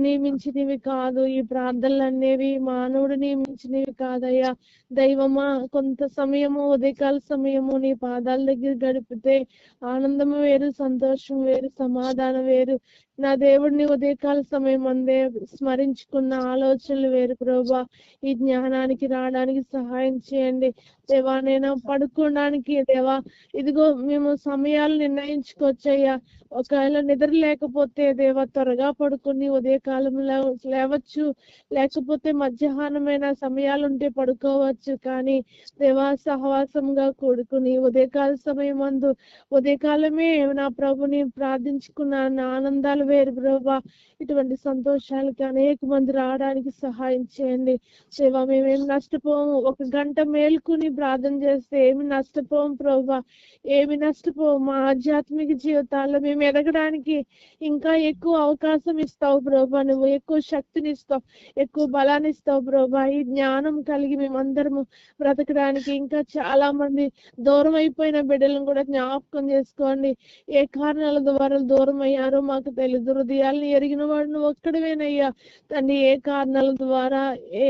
నియమించినవి కాదు. ఈ ప్రార్థనలు అనేవి మానవుడు నియమించినవి కాదయ్యా. దైవమా కొంత సమయము ఉదయకాల సమయము నీ పాదాల దగ్గర గడిపితే ఆనందము వేరు, సంతోషం వేరు, సమాధానం వేరు. నా దేవుడిని ఉదయకాల సమయం అందే స్మరించుకున్న ఆలోచనలు వేరు ప్రభా. ఈ జ్ఞానానికి రావడానికి సహాయం చేయండి దేవా. నేను పడుకోవడానికి దేవా ఇదిగో మేము సమయాలు నిర్ణయించుకోవచ్చయ్యా. ఒకవేళ నిద్ర లేకపోతే దేవా త్వరగా పడుకుని ఉదయకాలంలో లేవచ్చు, లేకపోతే మధ్యాహ్నమైన సమయాలు ఉంటే పడుకోవచ్చు. కానీ దేవా సహవాసంగా కూడుకుని ఉదయకాల సమయం అందు ఉదయకాలమే నా ప్రభుని ప్రార్థించుకున్న నా ఆనందాలు వేరు ప్రభా. ఇటువంటి సంతోషాలకి అనేక మంది రావడానికి సహాయం చేయండి దేవా. మేమేం నష్టపోము. 1 గంట మేల్కొని ప్రార్థన చేస్తే ఏమి నష్టపోం ప్రభా, ఏమి నష్టపోము. మా ఆధ్యాత్మిక జీవితాల్లో మేము ఎదగడానికి ఇంకా ఎక్కువ అవకాశం ఇస్తావు ప్రభా. నువ్వు ఎక్కువ శక్తిని ఇస్తావు, ఎక్కువ బలాన్ని ఇస్తావు ప్రభా. ఈ జ్ఞానం కలిగి మేమందరము బ్రతకడానికి ఇంకా చాలా మంది దూరం అయిపోయిన బిడ్డలను కూడా జ్ఞాపకం చేసుకోండి. ఏ కారణాల ద్వారా దూరం అయ్యారో మాకు తెలియదు. హృదయాలను ఎరిగిన వాడు నువ్వు ఒక్కడివేనయ్యా తండ్రి. ఏ కారణాల ద్వారా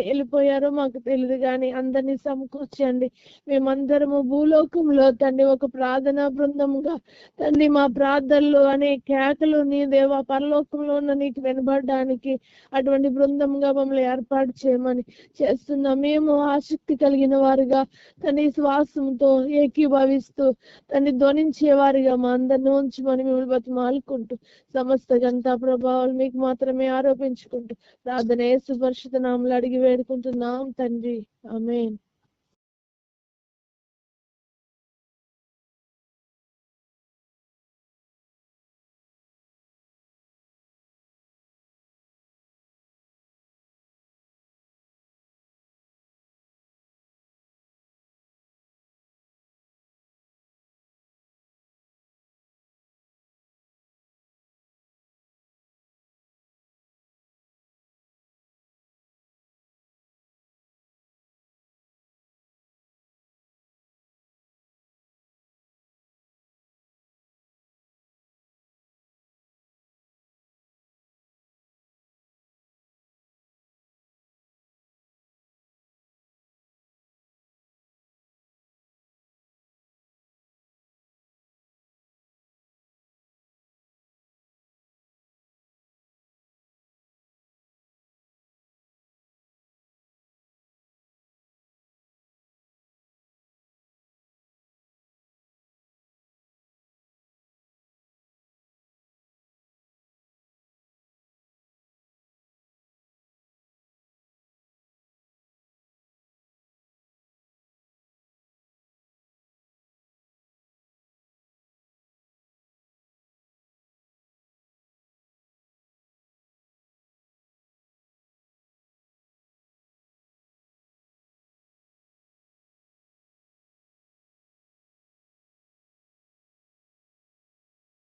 వెళ్ళిపోయారో మాకు తెలియదు, కానీ అందరినీ సమకూర్చండి. మేమందరము భూలోకంలో తండ్రి ఒక ప్రార్థనా బృందముగా తండ్రి మా ప్రార్థనలు అనే కేకలు నీ దేవా పరలోకంలో ఉన్న నీకు వినబడడానికి అటువంటి బృందంగా మమ్మల్ని ఏర్పాటు చేయమని చేస్తున్నాం. మేము ఆసక్తి కలిగిన వారుగా తండ్రి శ్వాసంతో ఏకీభవిస్తూ తండ్రి ధ్వనించే వారిగా మా అందరిని ఉంచమని మిమ్మల్ని బతిమాలుకుంటూ సమస్త గంతా ప్రభావాలు మీకు మాత్రమే ఆరోపించుకుంటూ ప్రార్థన యేసు పరిశుద్ధ నామములో అడిగి వేడుకుంటున్నాం తండ్రి. ఆమేన్.